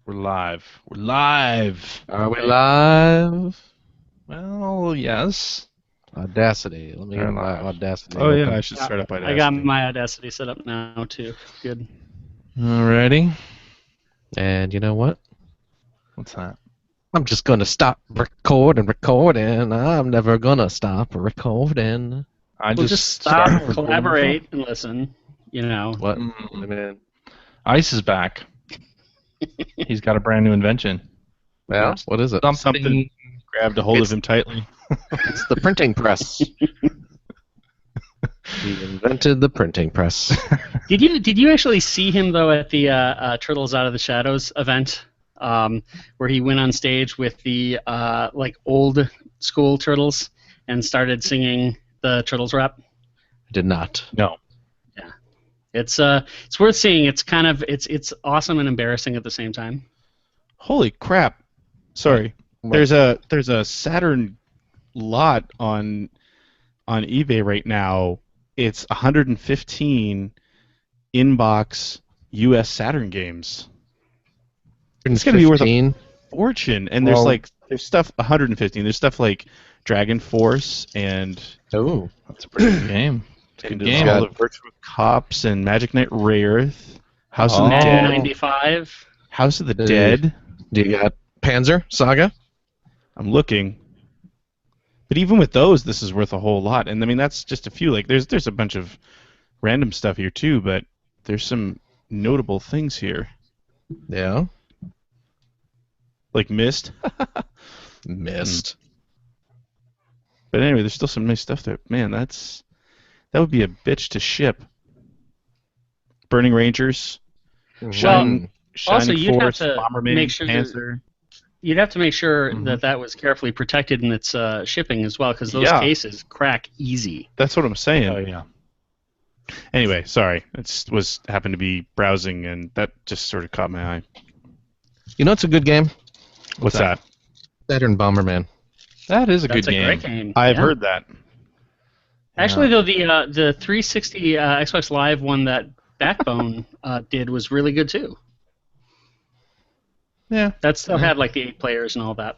We're live. We're live. Are we live? Well, yes. Audacity. Let me We're get my live. Audacity. Oh, yeah, open. I should start up Audacity. I got my Audacity set up now, too. Good. Alrighty. And you know what? What's that? I'm just going to stop recording. I'm never going to stop recording. I We'll just stop, started recording collaborate, and listen. You know. What? Mm. I mean, Ice is back. He's got a brand new invention. well, what is it? Something grabbed a hold It's- of him tightly. It's the printing press. He invented the printing press. Did you actually see him though at the Turtles Out of the Shadows event, where he went on stage with the like old school turtles and started singing the Turtles rap? I did not. No. It's worth seeing. It's kind of it's awesome and embarrassing at the same time. Holy crap! Sorry, there's a Saturn lot on eBay right now. It's 115 inbox U.S. Saturn games. It's gonna be worth a fortune. And there's stuff 115. There's stuff like Dragon Force and Oh, That's a pretty good game. It's a good there's game. all the Virtual Cops and Magic Knight Rayearth, House of Oh. the Mad Dead, 95. House of the Hey. Dead. do you got Panzer Saga? I'm looking. But even with those, this is worth a whole lot. And I mean, that's just a few. Like, there's a bunch of random stuff here too, but there's some notable things here, Yeah. like Myst. Missed. But anyway, there's still some nice stuff there. Man, that would be a bitch to ship. Burning Rangers, Shining also, you'd have Force, to Bomberman, make sure Panzer. You'd have to make sure Mhm. that was carefully protected in its shipping as well, because those Yeah. cases crack easy. That's what I'm saying. Oh, yeah. Anyway, sorry. It happened to be browsing, and that just sort of caught my eye. You know it's a good game? What's that? Saturn Bomberman. That is a That's good a game. great game. I've yeah. heard that. Actually, though, the 360 Xbox Live one that Backbone did was really good too. Yeah. That still had like the 8 players and all that.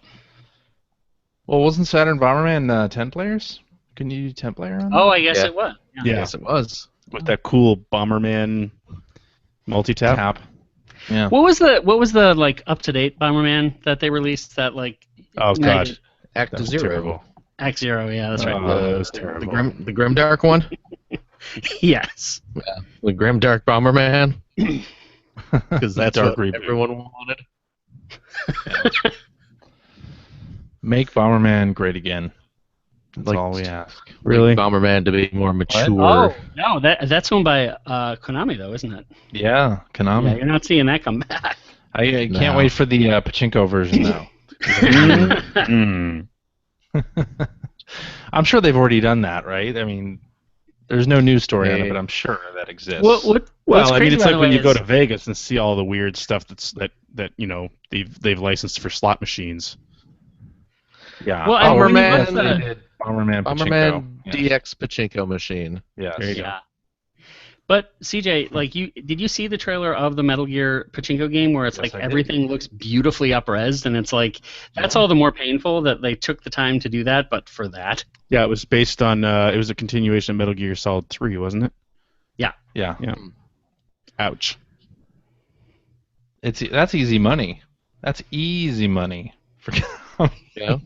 Well, wasn't Saturn Bomberman 10 players? Can you do 10 player on that? Oh, I guess Yeah. it was. Yeah. Yeah. Yes, it was. With that cool Bomberman multi-tap. Tap. Yeah. What was the like up to date Bomberman that they released? That like Oh god, Act that was Zero. terrible. Act Zero. Yeah, that's right. That was The terrible. the Grimdark one? Yes. The Grimdark Bomberman? Because that's Dark what reboot. everyone wanted. Make Bomberman great again. That's Like- all we ask. Really? Bomberman to be more mature. Oh no, that's owned by Konami though, isn't it? Yeah, Konami. Yeah, you're not seeing that come back. I can't No. wait for the Pachinko version now. Mm. I'm sure they've already done that, right? I mean, there's no news story on it, Yeah. but I'm sure that exists. What's Well, I mean, crazy, it's by like the when way, you go is- to Vegas and see all the weird stuff that you know they've licensed for slot machines. Yeah. Well, I mean, when you Bomberman, look at they the- did Bomberman Pachinko. Bomberman Yeah. DX Pachinko machine. Yes. There you go. Yeah. But CJ, like did you see the trailer of the Metal Gear Pachinko game where it's Yes, like I did. everything looks beautifully up-resed and it's like that's all the more painful that they took the time to do that, but for that. Yeah, it was based on. It was a continuation of Metal Gear Solid 3, wasn't it? Yeah. Yeah. Ouch. That's easy money. That's easy money. For Yeah.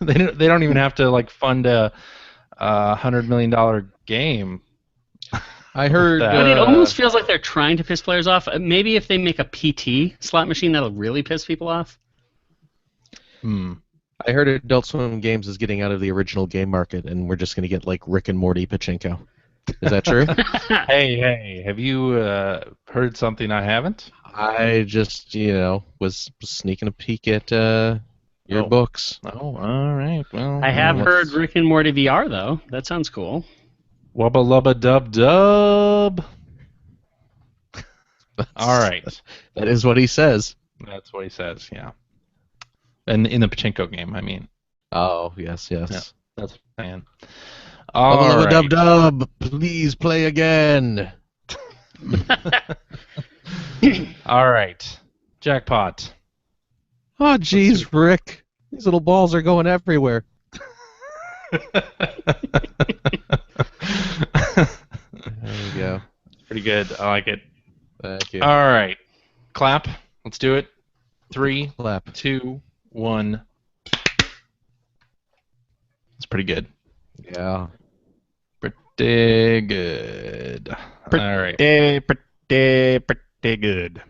they don't even have to like fund a $100 million game. I heard. But But it almost feels like they're trying to piss players off. Maybe if they make a PT slot machine, that'll really piss people off. I heard Adult Swim Games is getting out of the original game market, and we're just going to get like Rick and Morty Pachinko. Is that true? Hey, have you heard something I haven't? I just, was sneaking a peek at your Oh. books. Oh, all right. Well, I have let's- heard Rick and Morty VR though. That sounds cool. Wubba lubba dub dub. All right. That is what he says. That's what he says, yeah. And in the Pachinko game, I mean. Oh, yes. Yeah. That's what I'm saying. Bubba All Lubba right. Dub Dub, please play again. All right. Jackpot. Oh, jeez, Rick. These little balls are going everywhere. There you go. Pretty good. I like it. Thank you. All right. Clap. Let's do it. 3, Clap. 2, 1. It's pretty good. Yeah. Pretty good. All right. Pretty good.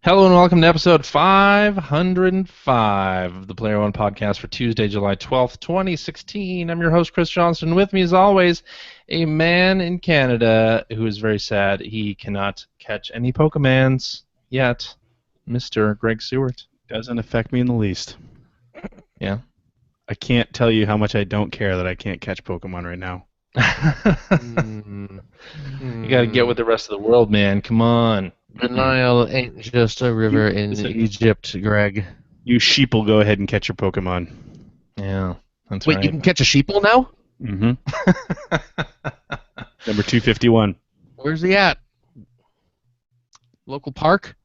Hello and welcome to episode 505 of the Player One podcast for Tuesday, July 12th, 2016. I'm your host, Chris Johnson. With me, as always, a man in Canada who is very sad he cannot catch any Pokemons yet, Mr. Greg Seward. Doesn't affect me in the least. Yeah. I can't tell you how much I don't care that I can't catch Pokemon right now. You got to get with the rest of the world, man. Come on. The Nile ain't just a river in Egypt, Greg. You sheeple, go ahead and catch your Pokemon. Yeah, that's Wait, right. you can catch a sheeple now? Mm-hmm. Number 251. Where's he at? Local park?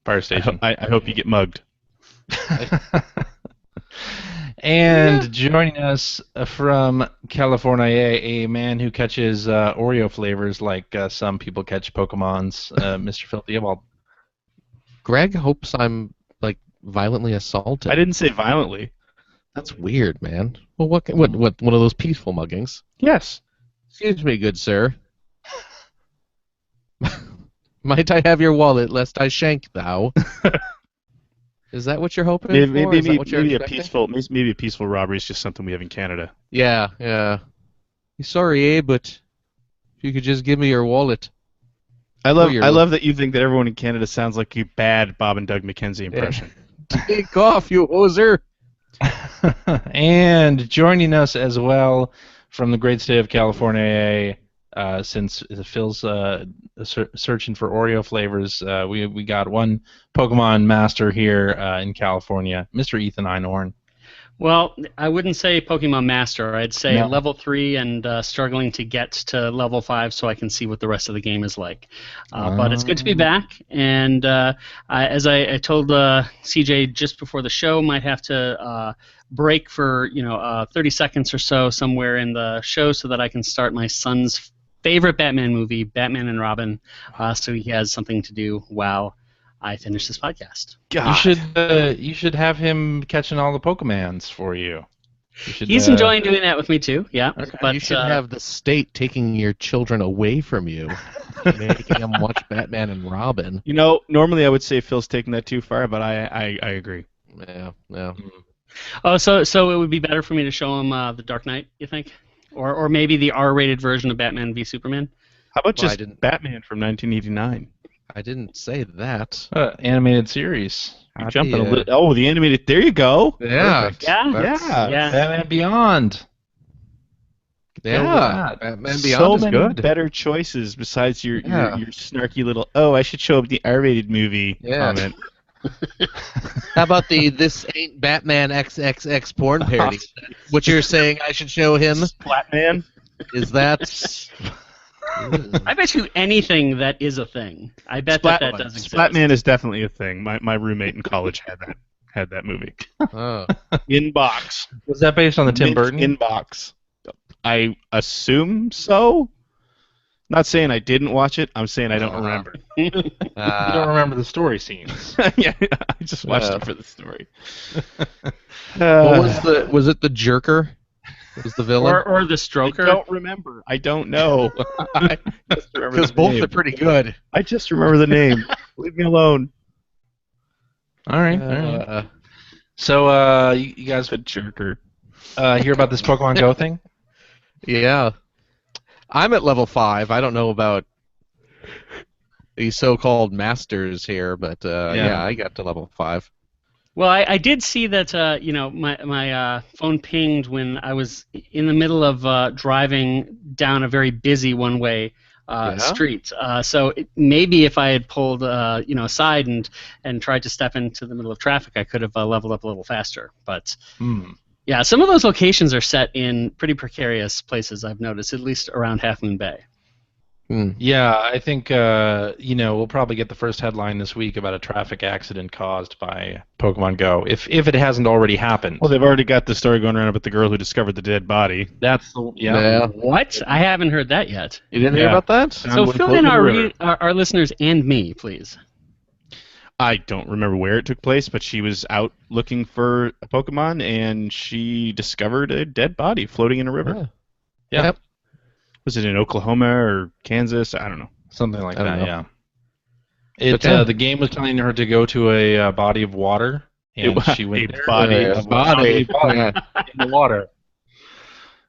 Fire station. I hope you get mugged. And joining us from California, a man who catches Oreo flavors like some people catch Pokemons, Mr. Phil Theobald. Greg hopes I'm, like, violently assaulted. I didn't say violently. That's weird, man. Well, what one of those peaceful muggings? Yes. Excuse me, good sir. Might I have your wallet, lest I shank thou? Is that what you're hoping for? Is that what you're expecting? Maybe a peaceful robbery is just something we have in Canada. Yeah. Sorry, but if you could just give me your wallet. I love that you think that everyone in Canada sounds like a bad Bob and Doug McKenzie impression. Take off, you hoser. And joining us as well from the great state of California, since Phil's searching for Oreo flavors, we got one Pokemon master here in California, Mr. Ethan Einhorn. Well, I wouldn't say Pokemon Master. I'd say No. level 3 and struggling to get to level 5 so I can see what the rest of the game is like. But it's good to be back. And as I told CJ just before the show, might have to break for 30 seconds or so somewhere in the show so that I can start my son's favorite Batman movie, Batman and Robin, so he has something to do while I finish this podcast. God. You should have him catching all the Pokemons for you. He's enjoying doing that with me too. Yeah, Okay. but You should have the state taking your children away from you, making them watch Batman and Robin. Normally I would say Phil's taking that too far, but I agree. Yeah. Oh, so it would be better for me to show him The Dark Knight, you think? Or maybe the R-rated version of Batman v Superman? How about Well, just Batman from 1989? I didn't say that. Animated series. You're jumping a little. Oh, the animated. There you go. Yeah. Perfect. Yeah. Batman Beyond. Yeah. Batman Beyond So is many good. better choices besides your snarky little. Oh, I should show up the R-rated movie comment. How about the "This ain't Batman XXX porn parody"? What you're saying I should show him? Splatman. Is that? I bet you anything that is a thing. I bet that does exist. Splatman is definitely a thing. My roommate in college had that movie. Oh. Inbox. Was that based on the Tim Burton? Inbox. I assume so. Not saying I didn't watch it. I'm saying I don't remember. You don't remember the story scenes. Yeah, I just watched it for the story. What was it the Jerker? Was the villain? Or the Stroker? I don't remember. I don't know. Because both are pretty good. I just remember the name. Leave me alone. All right. So, you guys would Jerker. Hear about this Pokemon Go thing? Yeah. I'm at level 5. I don't know about the so-called masters here, but yeah, I got to level 5. Well, I did see that my phone pinged when I was in the middle of driving down a very busy one-way street. So maybe if I had pulled aside and tried to step into the middle of traffic, I could have leveled up a little faster. But yeah, some of those locations are set in pretty precarious places. I've noticed, at least around Half Moon Bay. Yeah, I think we'll probably get the first headline this week about a traffic accident caused by Pokemon Go, if it hasn't already happened. Well, they've already got the story going around about the girl who discovered the dead body. That's What? I haven't heard that yet. You didn't hear about that? So fill in our listeners and me, please. I don't remember where it took place, but she was out looking for a Pokemon, and she discovered a dead body floating in a river. Yeah. Yep. Was it in Oklahoma or Kansas? I don't know. Something like that, yeah. The game was telling her to go to a body of water, and she went there. Body in the water.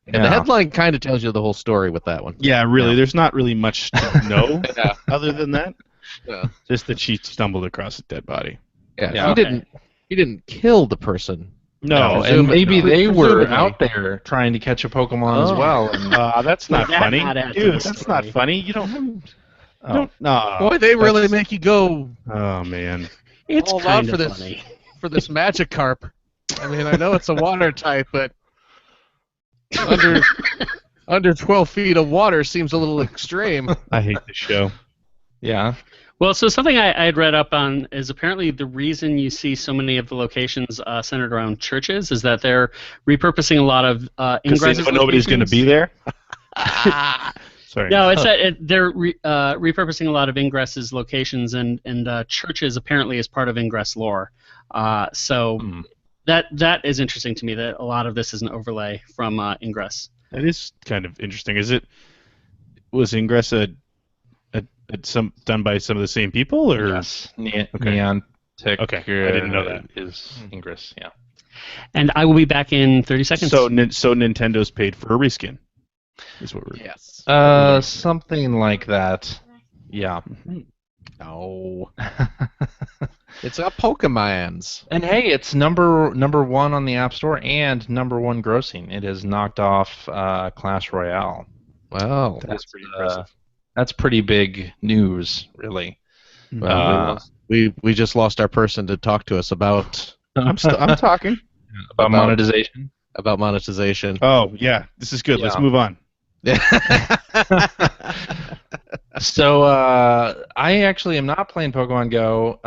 And the headline kind of tells you the whole story with that one. Yeah, really. There's not really much to know other than that. Yeah. Just that she stumbled across a dead body. Yeah. He didn't kill the person. No, and maybe they were out there trying to catch a Pokemon as well. And, that's not funny. Dude, that's not funny. You don't... No. Boy, they really make you go... Oh, man. It's all kind out of funny. For this Magikarp. I mean, I know it's a water type, but under 12 feet of water seems a little extreme. I hate this show. Yeah. Well, so something I had read up on is apparently the reason you see so many of the locations centered around churches is that they're repurposing a lot of ingresses. Because nobody's going to be there? Sorry. No, it's that they're repurposing a lot of ingresses locations, and churches apparently is part of ingress lore. That is interesting to me, that a lot of this is an overlay from ingress. That is kind of interesting. Was ingress done by some of the same people, or yes, Neon Tech. Okay, I didn't know that. Is Ingress, yeah. And I will be back in 30 seconds. So Nintendo's paid for a reskin. Is what we're something like that. Yeah. No. It's a Pokemon's. And hey, it's number one on the App Store and number one grossing. It has knocked off Clash Royale. Wow, that's pretty impressive. That's pretty big news, really. Well, we just lost our person to talk to us about. I'm talking about monetization. About monetization. Oh yeah, this is good. Yeah. Let's move on. So I actually am not playing Pokemon Go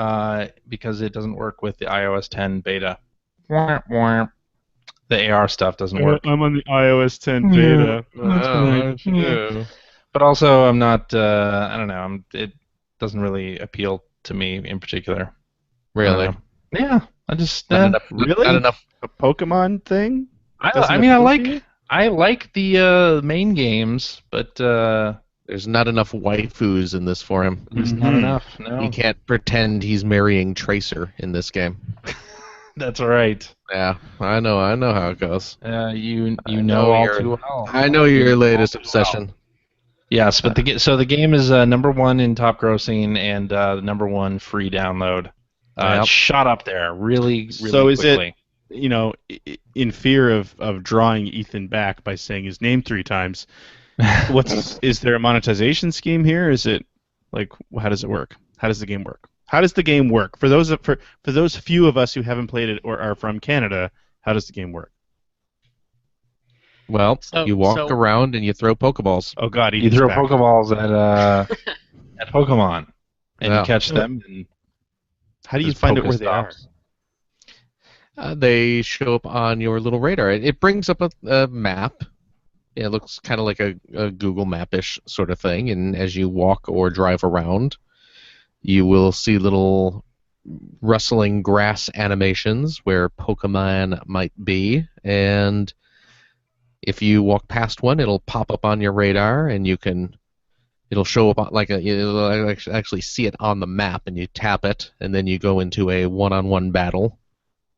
because it doesn't work with the iOS 10 beta. The AR stuff doesn't work. I'm on the iOS 10 beta. But also, I'm not. I don't know. It doesn't really appeal to me in particular. Really? Yeah. I just not enough a Pokemon thing. I like the main games, but there's not enough waifus in this for him. There's not enough. No. He can't pretend he's marrying Tracer in this game. That's right. Yeah, I know how it goes. You know all too well. I know your latest obsession. Well. Yes, but the game is number one in top grossing and the number one free download. It shot up there really so is quickly. It, in fear of drawing Ethan back by saying his name 3 times, is there a monetization scheme here? Is it how does it work? How does the game work? How does the game work? For those few of us who haven't played it or are from Canada, how does the game work? Well, you walk around and you throw Pokeballs. Oh God, you throw Pokeballs at Pokemon, and you catch them. And how do you find out where they are? They show up on your little radar. It brings up a map. It looks kind of like a Google Map-ish sort of thing, and as you walk or drive around, you will see little rustling grass animations where Pokemon might be, and if you walk past one, it'll pop up on your radar, and it'll show up you'll actually see it on the map, and you tap it, and then you go into a one-on-one battle,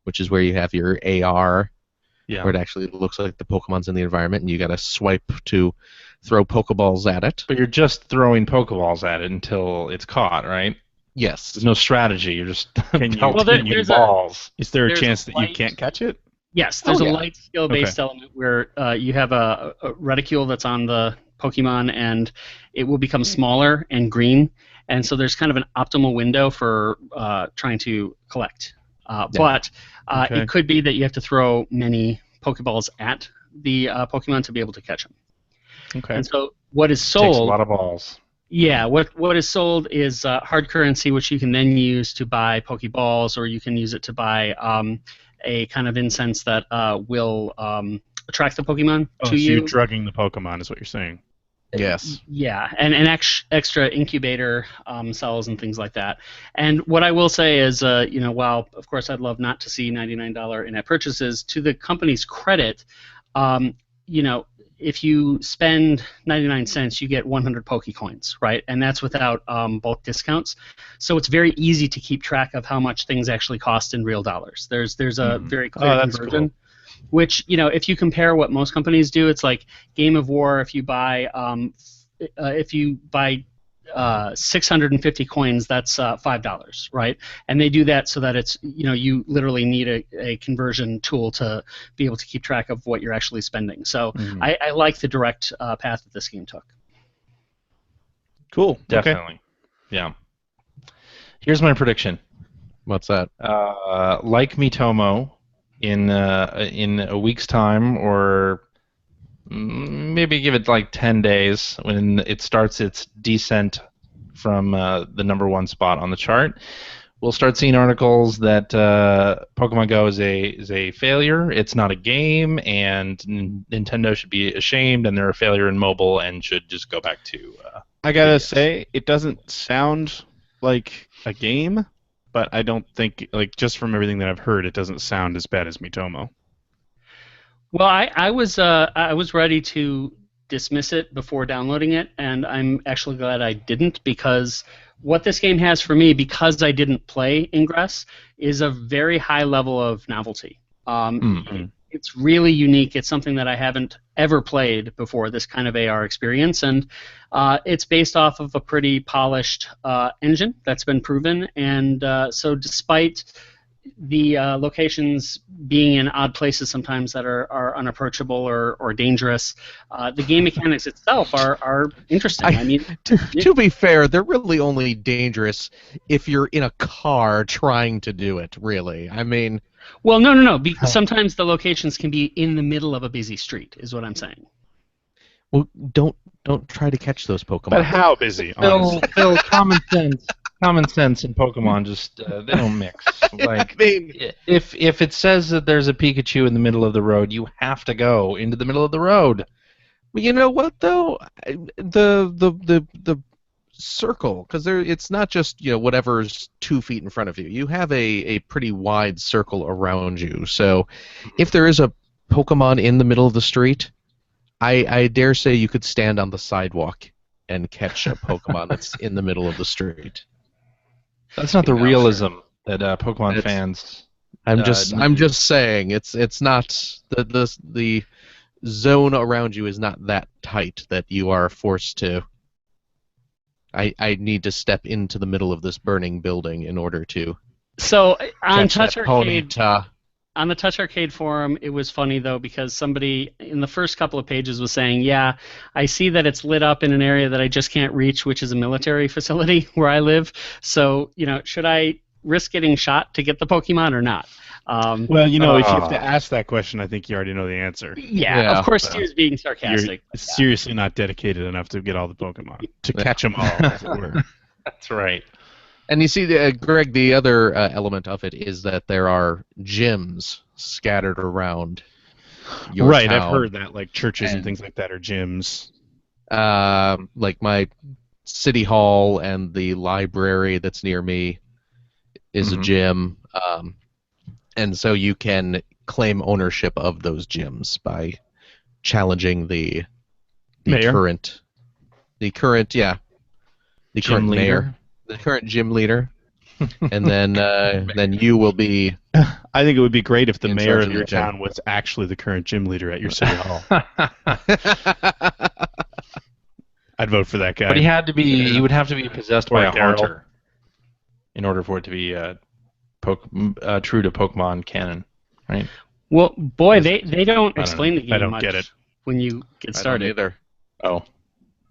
which is where you have your AR, where it actually looks like the Pokemon's in the environment, and you got to swipe to throw Pokeballs at it. But you're just throwing Pokeballs at it until it's caught, right? Yes. There's no strategy. You're just pelting balls. Is there a chance that you can't catch it? Yes, there's a light skill-based element where you have a reticule that's on the Pokemon, and it will become smaller and green, and so there's kind of an optimal window for trying to collect. But it could be that you have to throw many Pokeballs at the Pokemon to be able to catch them. Okay. And so what is sold... Takes a lot of balls. Yeah, what is sold is hard currency, which you can then use to buy Pokeballs, or you can use it to buy a kind of incense that will attract the Pokemon Oh, to so you. you're drugging the Pokemon, is what you're saying. Yes. Yeah, and extra incubator cells and things like that. And what I will say is, while of course I'd love not to see $99 in-app purchases, to the company's credit, if you spend 99 cents, you get 100 Pokecoins, right? And that's without bulk discounts. So it's very easy to keep track of how much things actually cost in real dollars. There's a very clear that's conversion. cool. Which, if you compare what most companies do, it's like Game of War. If you buy 650 coins, that's $5, right? And they do that so that it's you literally need a conversion tool to be able to keep track of what you're actually spending. So I like the direct path that this game took. Cool. Definitely. Yeah. Here's my prediction. What's that? Like Mitomo, in a week's time, or maybe give it like 10 days, when it starts its descent from the number one spot on the chart, we'll start seeing articles that Pokemon Go is a failure. It's not a game, and Nintendo should be ashamed, and they're a failure in mobile and should just go back to. I gotta say, it doesn't sound like a game, but I don't think, just from everything that I've heard, it doesn't sound as bad as Mitomo. Well, I was ready to dismiss it before downloading it, and I'm actually glad I didn't, because what this game has for me, because I didn't play Ingress, is a very high level of novelty. It's really unique. It's something that I haven't ever played before, this kind of AR experience, and it's based off of a pretty polished engine that's been proven, and so despite the locations being in odd places sometimes that are unapproachable or dangerous, the game mechanics itself are interesting. I mean, to be fair, they're really only dangerous if you're in a car trying to do it, really. I mean... Well, no. Because sometimes the locations can be in the middle of a busy street, is what I'm saying. Well, don't try to catch those Pokemon. But how busy? Phil, common sense and Pokemon just they don't mix. Like, if it says that there's a Pikachu in the middle of the road, you have to go into the middle of the road. Well, you know what though, the circle, because it's not just whatever's 2 feet in front of you. You have a pretty wide circle around you. So if there is a Pokemon in the middle of the street, I dare say you could stand on the sidewalk and catch a Pokemon that's in the middle of the street. That's not the realism that Pokemon fans. I'm just saying it's not the zone around you is not that tight that you are forced to. I need to step into the middle of this burning building in order to. So on Touch Arcade. On the Touch Arcade forum, it was funny, though, because somebody in the first couple of pages was saying, yeah, I see that it's lit up in an area that I just can't reach, which is a military facility where I live. So, should I risk getting shot to get the Pokemon or not? Well, if you have to ask that question, I think you already know the answer. Yeah, of course he was being sarcastic. You're seriously not dedicated enough to get all the Pokemon, to catch them all, as it were. That's right. And you see, Greg, the other element of it is that there are gyms scattered around your town. I've heard that, like churches and things like that are gyms. Like my city hall and the library that's near me is a gym. And so you can claim ownership of those gyms by challenging the current gym mayor. The current gym leader, and then you will be. I think it would be great if the mayor of your town was actually the current gym leader at your city hall. I'd vote for that guy. But he would have to be possessed by a haunter in order for it to be true to Pokemon canon, right? Well, boy, they don't explain the game much. I don't get it when you get started. I don't either. Oh,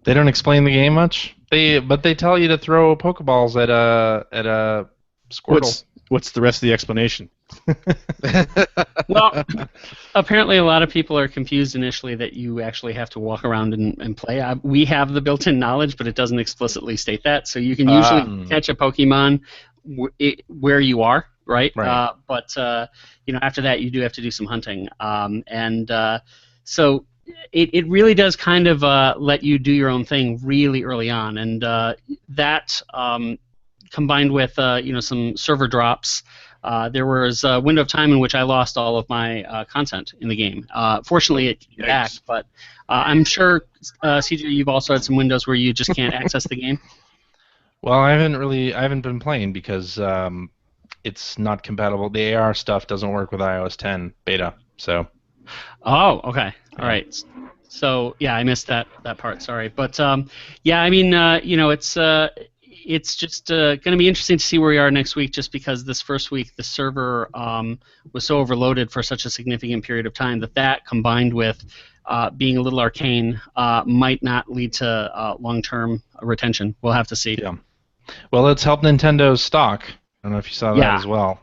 they don't explain the game much. But they tell you to throw Pokeballs at a Squirtle. What's the rest of the explanation? Well, apparently a lot of people are confused initially that you actually have to walk around and play. We have the built-in knowledge, but it doesn't explicitly state that. So you can usually catch a Pokemon where you are, right? But after that, you do have to do some hunting. So it really does kind of let you do your own thing really early on, and that combined with some server drops. There was a window of time in which I lost all of my content in the game. Fortunately, it came back, but I'm sure, CJ, you've also had some windows where you just can't access the game. Well, I haven't been playing because it's not compatible. The AR stuff doesn't work with iOS 10 beta, so. Oh, okay. All right. So yeah, I missed that part. Sorry, but yeah, I mean, it's just going to be interesting to see where we are next week, just because this first week the server was so overloaded for such a significant period of time that combined with being a little arcane might not lead to long-term retention. We'll have to see. Yeah. Well, it's helped Nintendo's stock. I don't know if you saw that as well.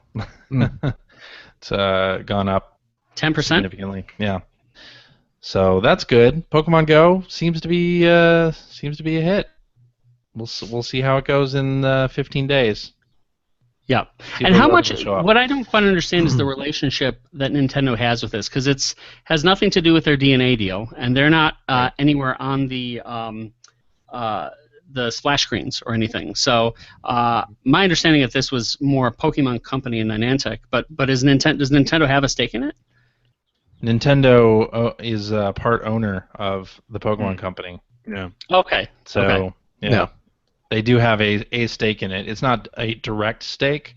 It's gone up 10% significantly. Yeah. So that's good. Pokemon Go seems to be a hit. We'll see how it goes in 15 days. Yeah. And how much? What I don't quite understand is the relationship that Nintendo has with this, because it's has nothing to do with their DNA deal, and they're not anywhere on the splash screens or anything. So my understanding of this was more a Pokemon company in Niantic, but does Nintendo have a stake in it? Nintendo is part owner of the Pokemon company. Yeah. Okay. So yeah. They do have a stake in it. It's not a direct stake,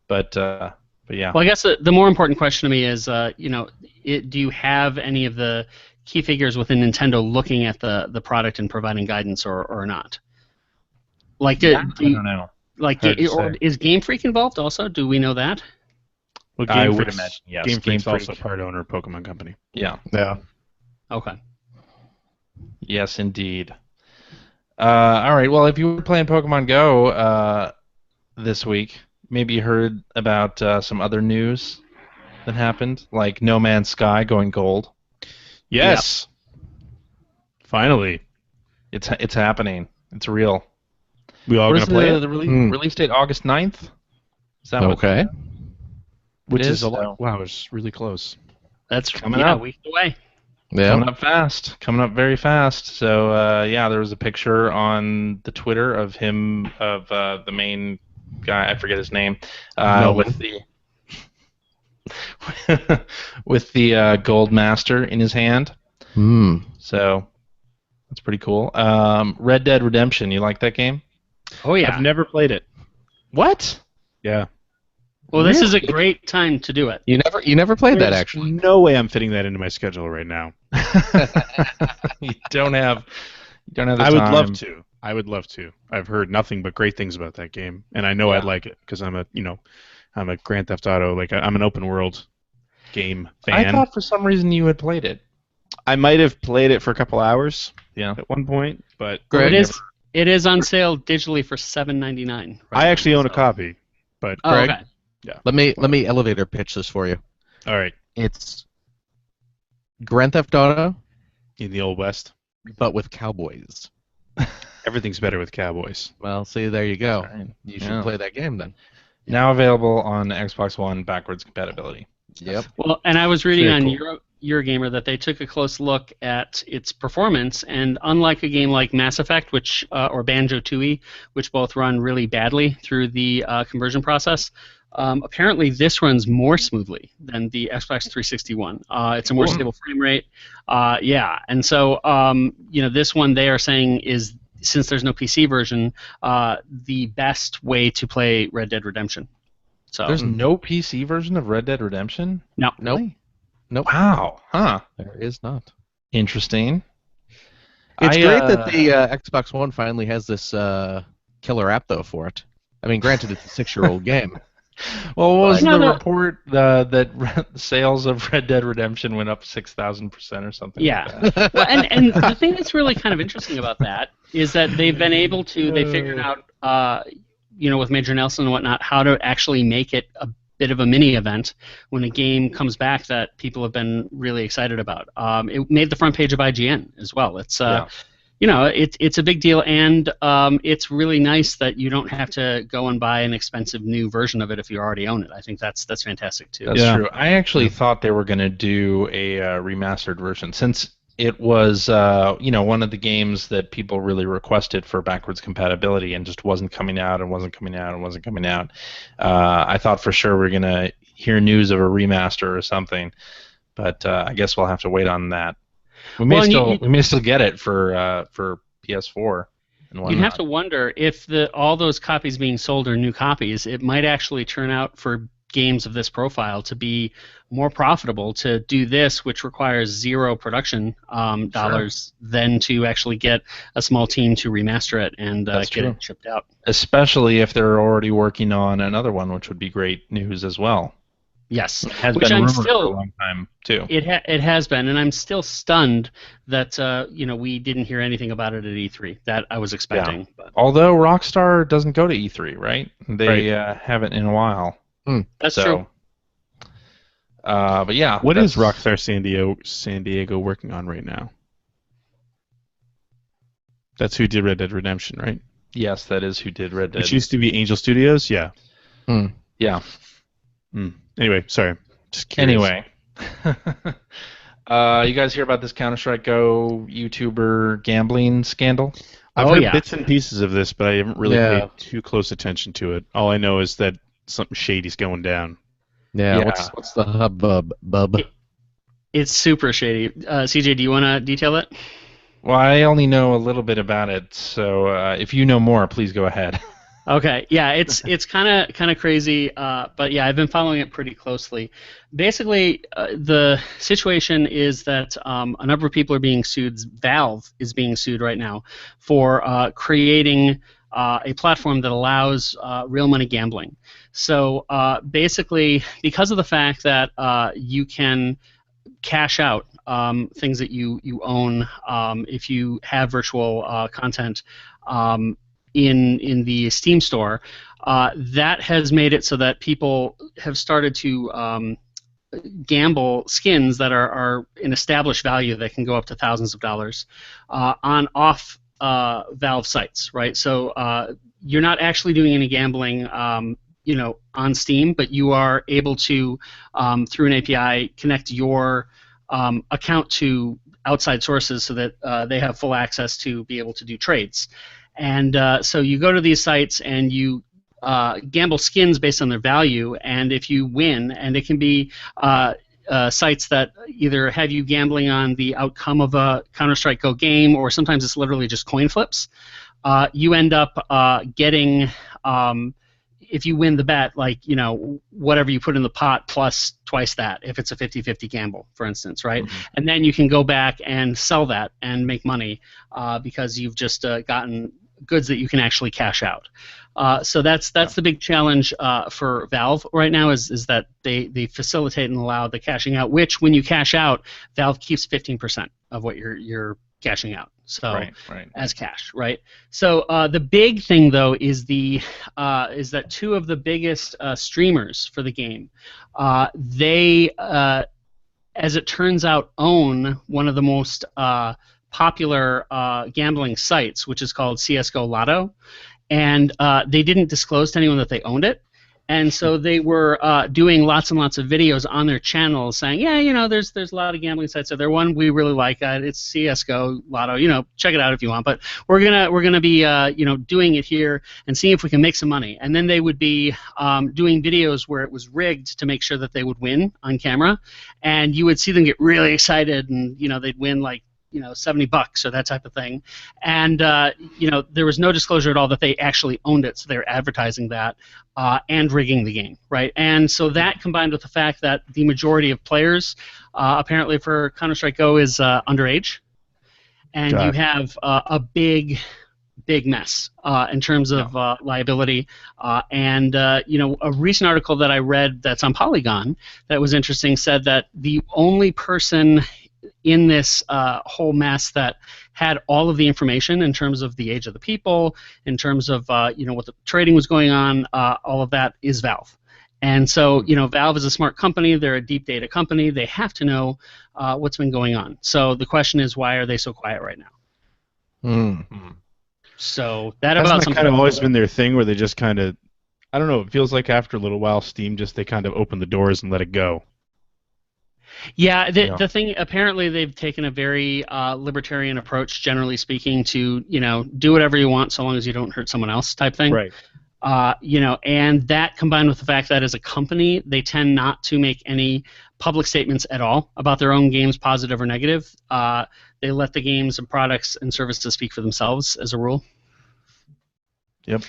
but yeah. Well, I guess the more important question to me is, do you have any of the key figures within Nintendo looking at the product and providing guidance or not? Like, I don't know. Like, is Game Freak involved also? Do we know that? Well, I would imagine, yes. Game Freak's also part owner of Pokemon Company. Yeah. Yeah. Okay. Yes, indeed. All right. Well, if you were playing Pokemon Go this week, maybe you heard about some other news that happened, like No Man's Sky going gold. Yes. Yep. Finally. It's happening. It's real. We all gonna play it? The release date August 9th? Is that okay? Which is a lot. Wow, it's really close. That's coming up. Weeks away. Yeah. Coming up fast. Coming up very fast. So there was a picture on the Twitter of him, of the main guy. I forget his name. With the gold master in his hand. So that's pretty cool. Red Dead Redemption. You like that game? Oh yeah. I've never played it. What? Yeah. Well, this is a great time to do it. You never played that, actually. No way I'm fitting that into my schedule right now. You don't have the time. I would love to. I've heard nothing but great things about that game, and I know I'd like it because I'm a Grand Theft Auto, I'm an open world game fan. I thought for some reason you had played it. I might have played it for a couple hours. Yeah. At one point, but it is on sale digitally for $7.99. Right I actually own a copy, but Greg, okay. Yeah. Let me elevator pitch this for you. All right. It's Grand Theft Auto in the Old West, but with cowboys. Everything's better with cowboys. Well, see, there you go. Right. You should play that game then. Now available on Xbox One backwards compatibility. Yep. Well, and I was reading on Eurogamer that they took a close look at its performance, and unlike a game like Mass Effect, or Banjo-Tooie, which both run really badly through the conversion process, apparently this runs more smoothly than the Xbox 360 one. It's a more stable frame rate. And so this one they are saying is, since there's no PC version, the best way to play Red Dead Redemption. So there's no PC version of Red Dead Redemption? No. Nope. Wow. Huh. There is not. Interesting. It's great that the Xbox One finally has this killer app, though, for it. I mean, granted, it's a 6-year-old game. Well, what was the report that sales of Red Dead Redemption went up 6,000% or something? Yeah. Like that? Well, and the thing that's really kind of interesting about that is that they've been able to, they figured out, with Major Nelson and whatnot, how to actually make it bit of a mini event when a game comes back that people have been really excited about. It made the front page of IGN as well. It's it's a big deal, and it's really nice that you don't have to go and buy an expensive new version of it if you already own it. I think that's fantastic too. That's true. I actually thought they were going to do a remastered version, since it was one of the games that people really requested for backwards compatibility, and just wasn't coming out and wasn't coming out and wasn't coming out. I thought for sure we are going to hear news of a remaster or something, but I guess we'll have to wait on that. We may still get it for PS4. And you'd have to wonder if all those copies being sold are new copies. It might actually turn out for games of this profile to be more profitable to do this, which requires zero production dollars, than to actually get a small team to remaster it and get it shipped out. Especially if they're already working on another one, which would be great news as well. Yes, it has been rumored for a long time too. It has been, and I'm still stunned that we didn't hear anything about it at E3 that I was expecting. Yeah. But. Although Rockstar doesn't go to E3, right? They haven't in a while. That's true. But yeah, what is Rockstar San Diego working on right now? That's who did Red Dead Redemption, right? Yes, that is who did Red Dead. Which used to be Angel Studios, yeah. Yeah. Anyway, sorry. Just curious. Anyway. You guys hear about this Counter-Strike Go YouTuber gambling scandal? I've heard bits and pieces of this, but I haven't really paid too close attention to it. All I know is that something shady's going down. Yeah. What's the hubbub, bub? It's super shady. CJ, do you want to detail it? Well, I only know a little bit about it, so if you know more, please go ahead. Okay, yeah, it's kind of crazy, but yeah, I've been following it pretty closely. Basically, the situation is that a number of people are being sued. Valve is being sued right now for creating a platform that allows real money gambling. So basically, because of the fact that you can cash out things that you own if you have virtual content. In the Steam store, that has made it so that people have started to gamble skins that are an established value that can go up to thousands of dollars on off Valve sites, right? So you're not actually doing any gambling, on Steam, but you are able to, through an API, connect your account to outside sources so that they have full access to be able to do trades. And so you go to these sites and you gamble skins based on their value, and if you win, and it can be sites that either have you gambling on the outcome of a Counter-Strike Go game, or sometimes it's literally just coin flips, you end up getting, if you win the bet, whatever you put in the pot plus twice that, if it's a 50-50 gamble, for instance, right? Mm-hmm. And then you can go back and sell that and make money because you've just gotten goods that you can actually cash out. So that's the big challenge for Valve right now is that they facilitate and allow the cashing out, which when you cash out, Valve keeps 15% of what you're cashing out. So right. As cash, right? So the big thing though is is that two of the biggest streamers for the game, they as it turns out own one of the most popular gambling sites, which is called CS:GO Lotto, and they didn't disclose to anyone that they owned it. And so they were doing lots and lots of videos on their channel saying, there's a lot of gambling sites. So there's one we really like. It's CS:GO Lotto. Check it out if you want. But we're gonna be doing it here and seeing if we can make some money. And then they would be doing videos where it was rigged to make sure that they would win on camera, and you would see them get really excited, and they'd win like $70 or that type of thing, and there was no disclosure at all that they actually owned it, so they were advertising that and rigging the game, right? And so that combined with the fact that the majority of players apparently for Counter-Strike Go is underage, and you have a big mess in terms of liability. And a recent article that I read that's on Polygon that was interesting said that the only person in this whole mess that had all of the information in terms of the age of the people, in terms of what the trading was going on, all of that is Valve. And so, Valve is a smart company. They're a deep data company. They have to know what's been going on. So the question is, why are they so quiet right now? Mm-hmm. So that Hasn't about that something. kind of always been their thing, where they just kind of, I don't know, it feels like after a little while, Steam they kind of open the doors and let it go. Yeah, the thing, apparently they've taken a very libertarian approach, generally speaking, to, do whatever you want so long as you don't hurt someone else type thing. Right. And that combined with the fact that as a company, they tend not to make any public statements at all about their own games, positive or negative. They let the games and products and services speak for themselves as a rule. Yep.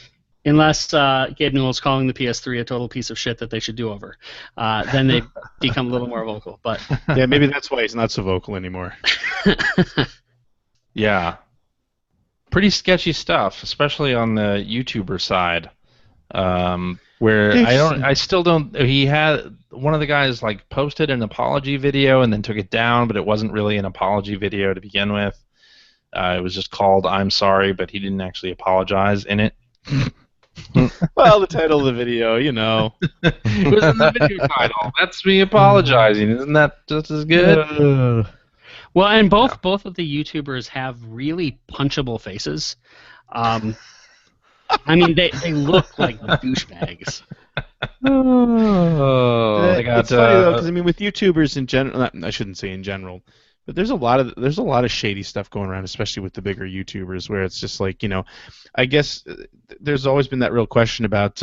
Unless Gabe Newell's calling the PS3 a total piece of shit that they should do over. Then they become a little more vocal. But yeah, maybe that's why he's not so vocal anymore. Yeah. Pretty sketchy stuff, especially on the YouTuber side. Where I still don't. He had one of the guys posted an apology video and then took it down, but it wasn't really an apology video to begin with. It was just called "I'm sorry," but he didn't actually apologize in it. Well, the title of the video, It was in the video title. That's me apologizing. Isn't that just as good? Well, and both of the YouTubers have really punchable faces. I mean, they look like douchebags. It's funny though, because with YouTubers in general, I shouldn't say in general, but there's a lot of shady stuff going around, especially with the bigger YouTubers, where it's just I guess there's always been that real question about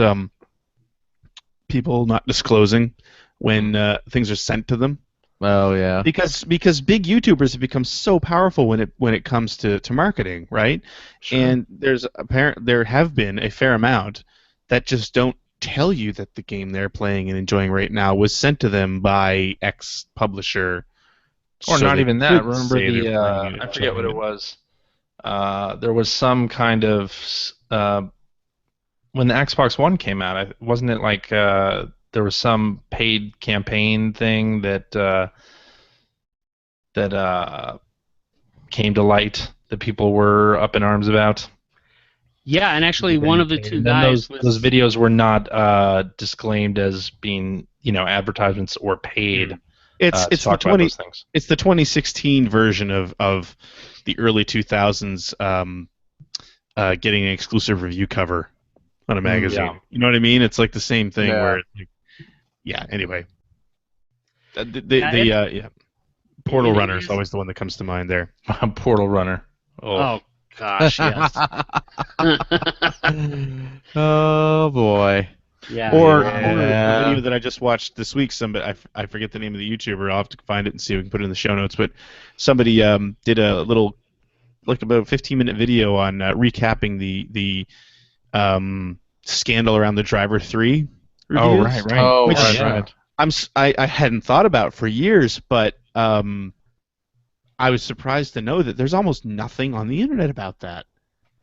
people not disclosing when things are sent to them. Oh yeah. Because big YouTubers have become so powerful when it comes to marketing, right? Sure. And there have been a fair amount that just don't tell you that the game they're playing and enjoying right now was sent to them by X publisher. Or so not they even that. could Remember say they're playing it I and forget what showing it was. There was some kind of when the Xbox One came out, wasn't it there was some paid campaign thing that came to light that people were up in arms about? Yeah, and actually one of the two guys those videos were not disclaimed as being advertisements or paid. It's to talk about those things. It's the 2016 version of the early 2000s getting an exclusive review cover on a magazine. Yeah. You know what I mean? It's like the same thing Yeah. where anyway. Portal Runner is always the one that comes to mind there. Portal Runner. Oh gosh, yes. Oh boy. Yeah. Or Yeah. a video that I just watched this week. I forget the name of the YouTuber. I'll have to find it and see if we can put it in the show notes. But somebody did a little, about a 15-minute video on recapping the scandal around the Driver 3 reviews. Oh right. Oh, Which right. I hadn't thought about for years, but I was surprised to know that there's almost nothing on the internet about that.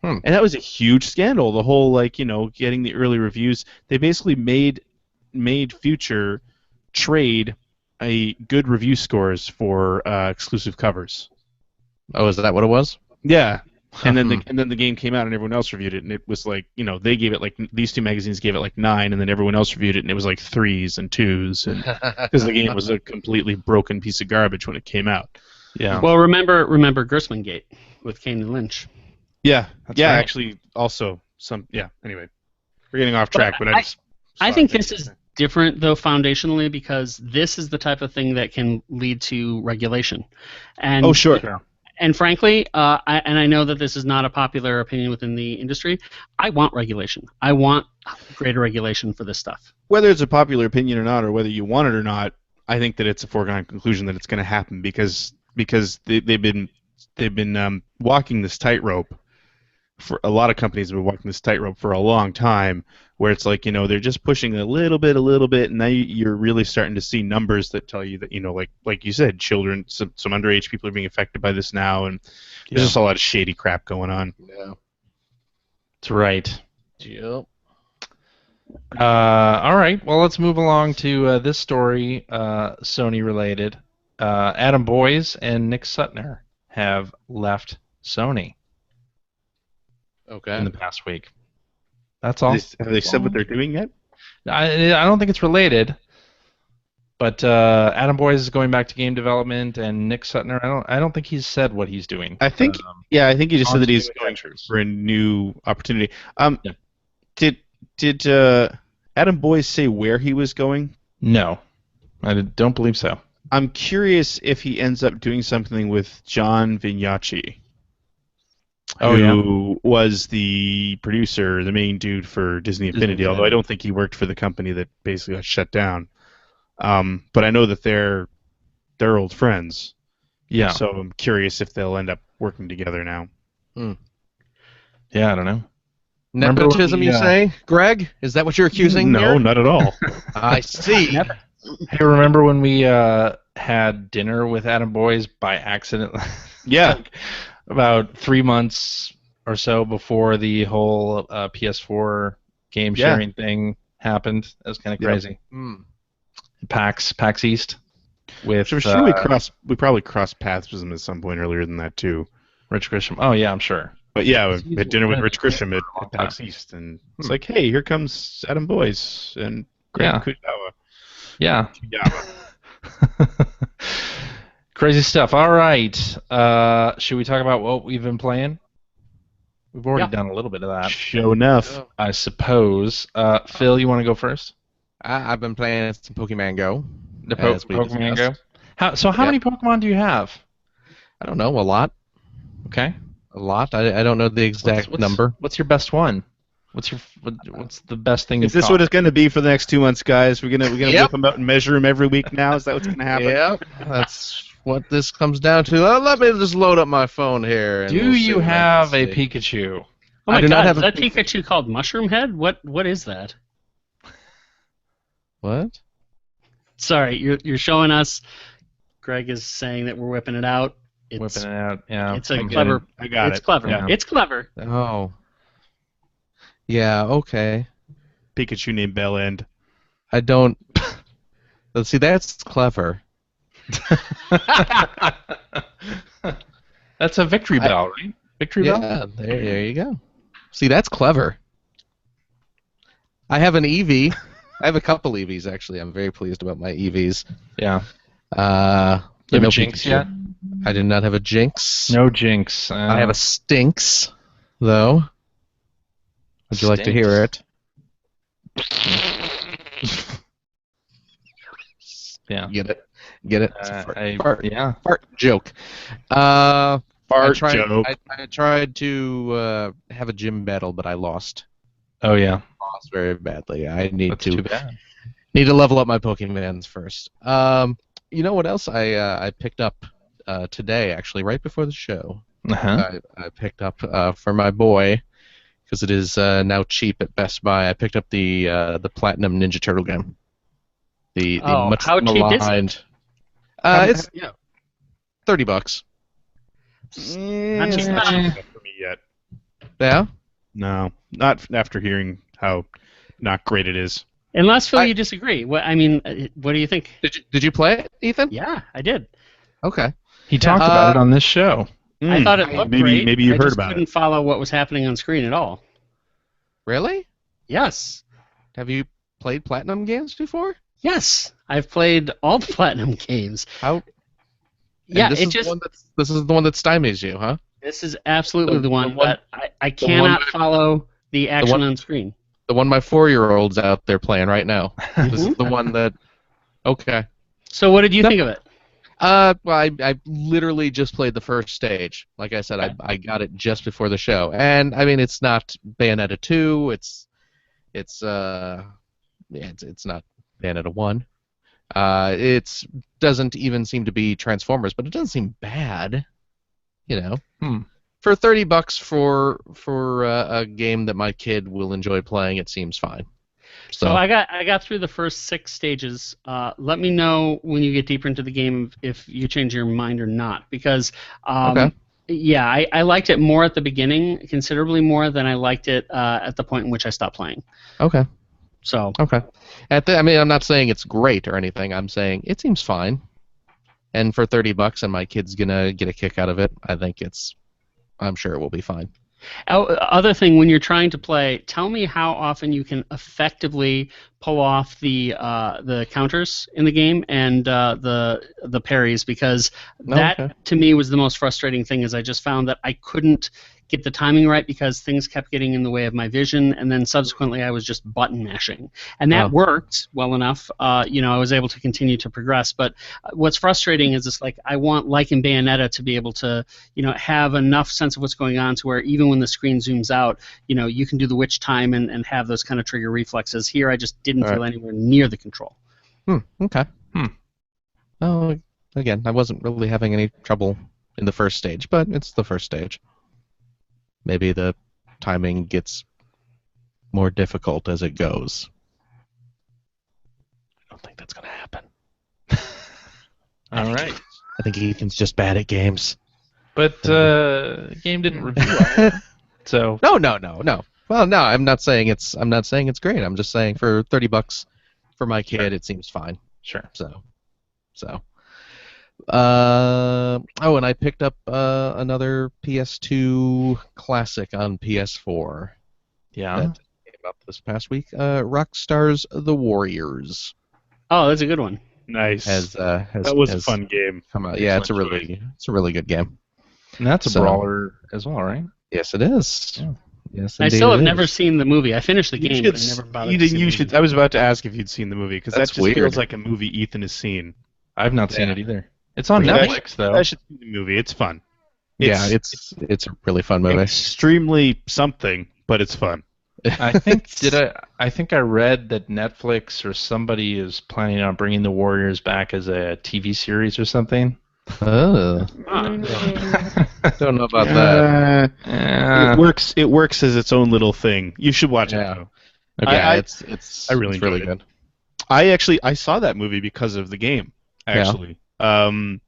And that was a huge scandal. The whole getting the early reviews. They basically made Future trade a good review scores for exclusive covers. Oh, is that what it was? Yeah. And then the game came out and everyone else reviewed it, and it was they gave it these two magazines gave it 9, and then everyone else reviewed it and it was 3s and 2s, and because the game was a completely broken piece of garbage when it came out. Yeah. Well, remember Gersman Gate with Kane and Lynch. Yeah. That's yeah. right. Actually, also some. Yeah. Anyway, we're getting off track, but I think this is different though foundationally, because this is the type of thing that can lead to regulation. And oh sure. And frankly, I know that this is not a popular opinion within the industry. I want regulation. I want greater regulation for this stuff. Whether it's a popular opinion or not, or whether you want it or not, I think that it's a foregone conclusion that it's going to happen because they've been walking this tightrope. For a lot of companies have been walking this tightrope for a long time, where it's they're just pushing a little bit, and now you're really starting to see numbers that tell you that like you said, children, some underage people are being affected by this now, and there's just a lot of shady crap going on. Yeah. That's right. Yep. All right. Well, let's move along to this story, Sony related. Adam Boyes and Nick Sutner have left Sony Okay. in the past week. That's all. Have they said what they're doing yet? I don't think it's related. But Adam Boyes is going back to game development, and Nick Sutner, I don't think he's said what he's doing. I think I think he just said that he's going adventures. for a new opportunity. Yeah. Did Adam Boyes say where he was going? No, I don't believe so. I'm curious if he ends up doing something with John Vignacci, who was the producer, the main dude for Disney Infinity, although I don't think he worked for the company that basically got shut down. But I know that they're old friends. Yeah. So I'm curious if they'll end up working together now. Yeah, I don't know. Nepotism, you say, Greg? Is that what you're accusing? No, here? not at all. I see. Hey, remember when we had dinner with Adam Boyes by accident? Yeah. Like about 3 months or so before the whole PS4 game sharing thing happened. That was kind of crazy. PAX East. With I'm sure we probably crossed paths with him at some point earlier than that too. Rich Grisham. Oh yeah, I'm sure. But yeah, we had dinner with Rich Grisham at PAX East, and it's like, hey, here comes Adam Boyes and Greg Kujawa. Yeah. Crazy stuff. All right. Should we talk about what we've been playing? We've already done a little bit of that. Sure enough. I suppose. Phil, you want to go first? I've been playing some Pokemon Go. The Pokemon Go. How many Pokemon do you have? I don't know, a lot. Okay. A lot. I don't know the exact number. What's your best one? What's the best thing? Is this what it's going to be for the next 2 months, guys? We're gonna whip them out and measure them every week now. Is that what's going to happen? Yep. That's what this comes down to. Let me just load up my phone here. Do you have a Pikachu? Oh my God! Is that Pikachu called Mushroom Head? What is that? What? Sorry, you're showing us. Greg is saying that we're whipping it out. Whipping it out, yeah. It's a clever. I got it. It's clever. Yeah. It's clever. Oh. Yeah. Okay. Pikachu named Bell End. I don't. Let's see. That's clever. That's a victory bell, right? Victory bell. Yeah. There you go. See, that's clever. I have an EV. I have a couple EVs actually. I'm very pleased about my EVs. Yeah. You have a Jinx yet? I do not have a Jinx. No Jinx. I have a Stinks, though. Would you like to hear it? Yeah. Get it? It's a fart joke. Joke. I tried to have a gym battle, but I lost. Oh yeah. Lost very badly. I need That's too bad. Need to level up my Pokemons first. You know what else I picked up today, actually, right before the show? Uh-huh. I picked up for my boy, because it is now cheap at Best Buy. I picked up the Platinum Ninja Turtle game. The much how cheap maligned. is it? It's $30. Not cheap enough. For me yet. Yeah. No, not after hearing how not great it is. Unless Phil, you disagree. What do you think? Did you play it, Ethan? Yeah, I did. Okay. He talked about it on this show. I thought it looked great. Maybe you I heard just about it. couldn't follow what was happening on screen at all. Really? Yes. Have you played Platinum games before? Yes, I've played all the Platinum games. How? Yeah, this is the one that stymies you, huh? This is absolutely the one that I cannot follow the action on screen. The one my 4-year-old's out there playing right now. This is the one that. Okay. So what did you think of it? Well, I literally just played the first stage. Like I said, I got it just before the show, and I mean it's not Bayonetta 2. It's not Bayonetta 1. It doesn't even seem to be Transformers, but it doesn't seem bad. You know, for $30 for a game that my kid will enjoy playing, it seems fine. So I got through the first 6 stages. Let me know when you get deeper into the game if you change your mind or not, because yeah, I liked it more at the beginning, considerably more than I liked it at the point in which I stopped playing. Okay. So. Okay. I mean, I'm not saying it's great or anything. I'm saying it seems fine. And for $30, and my kid's gonna get a kick out of it, I'm sure it will be fine. Other thing, when you're trying to play, tell me how often you can effectively pull off the counters in the game and the parries, because that to me was the most frustrating thing. Is I just found that I couldn't get the timing right because things kept getting in the way of my vision, and then subsequently I was just button mashing, and that worked well enough. I was able to continue to progress. But what's frustrating is it's like I want, like in Bayonetta, to be able to have enough sense of what's going on to where even when the screen zooms out, you can do the witch time and have those kind of trigger reflexes. Here, I just didn't feel anywhere near the control. Okay. Oh, again, I wasn't really having any trouble in the first stage, but it's the first stage. Maybe the timing gets more difficult as it goes. I don't think that's going to happen. All right. I think Ethan's just bad at games. But the game didn't review well. So No. Well, no, I'm not saying it's great. I'm just saying for $30 for my kid, it seems fine. Sure. So. And I picked up another PS2 classic on PS4. Yeah. That came up this past week. Rockstar's The Warriors. Oh, that's a good one. Nice. That was a fun game. Come out. Yeah, it's a really good game. And that's a brawler as well, right? Yes, it is. Yeah. Yes, I still have never seen the movie. I finished the game, but I never bothered to see you the should. movie. I was about to ask if you'd seen the movie because that That's just weird. feels like a movie Ethan has seen. I've not seen it either. It's on Yeah, Netflix, though. I should see the movie. It's fun. It's a really fun movie. Extremely something, but it's fun. I think I read that Netflix or somebody is planning on bringing the Warriors back as a TV series or something. Oh. Don't know about that. It works as its own little thing. You should watch it. Though. Okay, it's really good. It. I saw that movie because of the game. Actually, because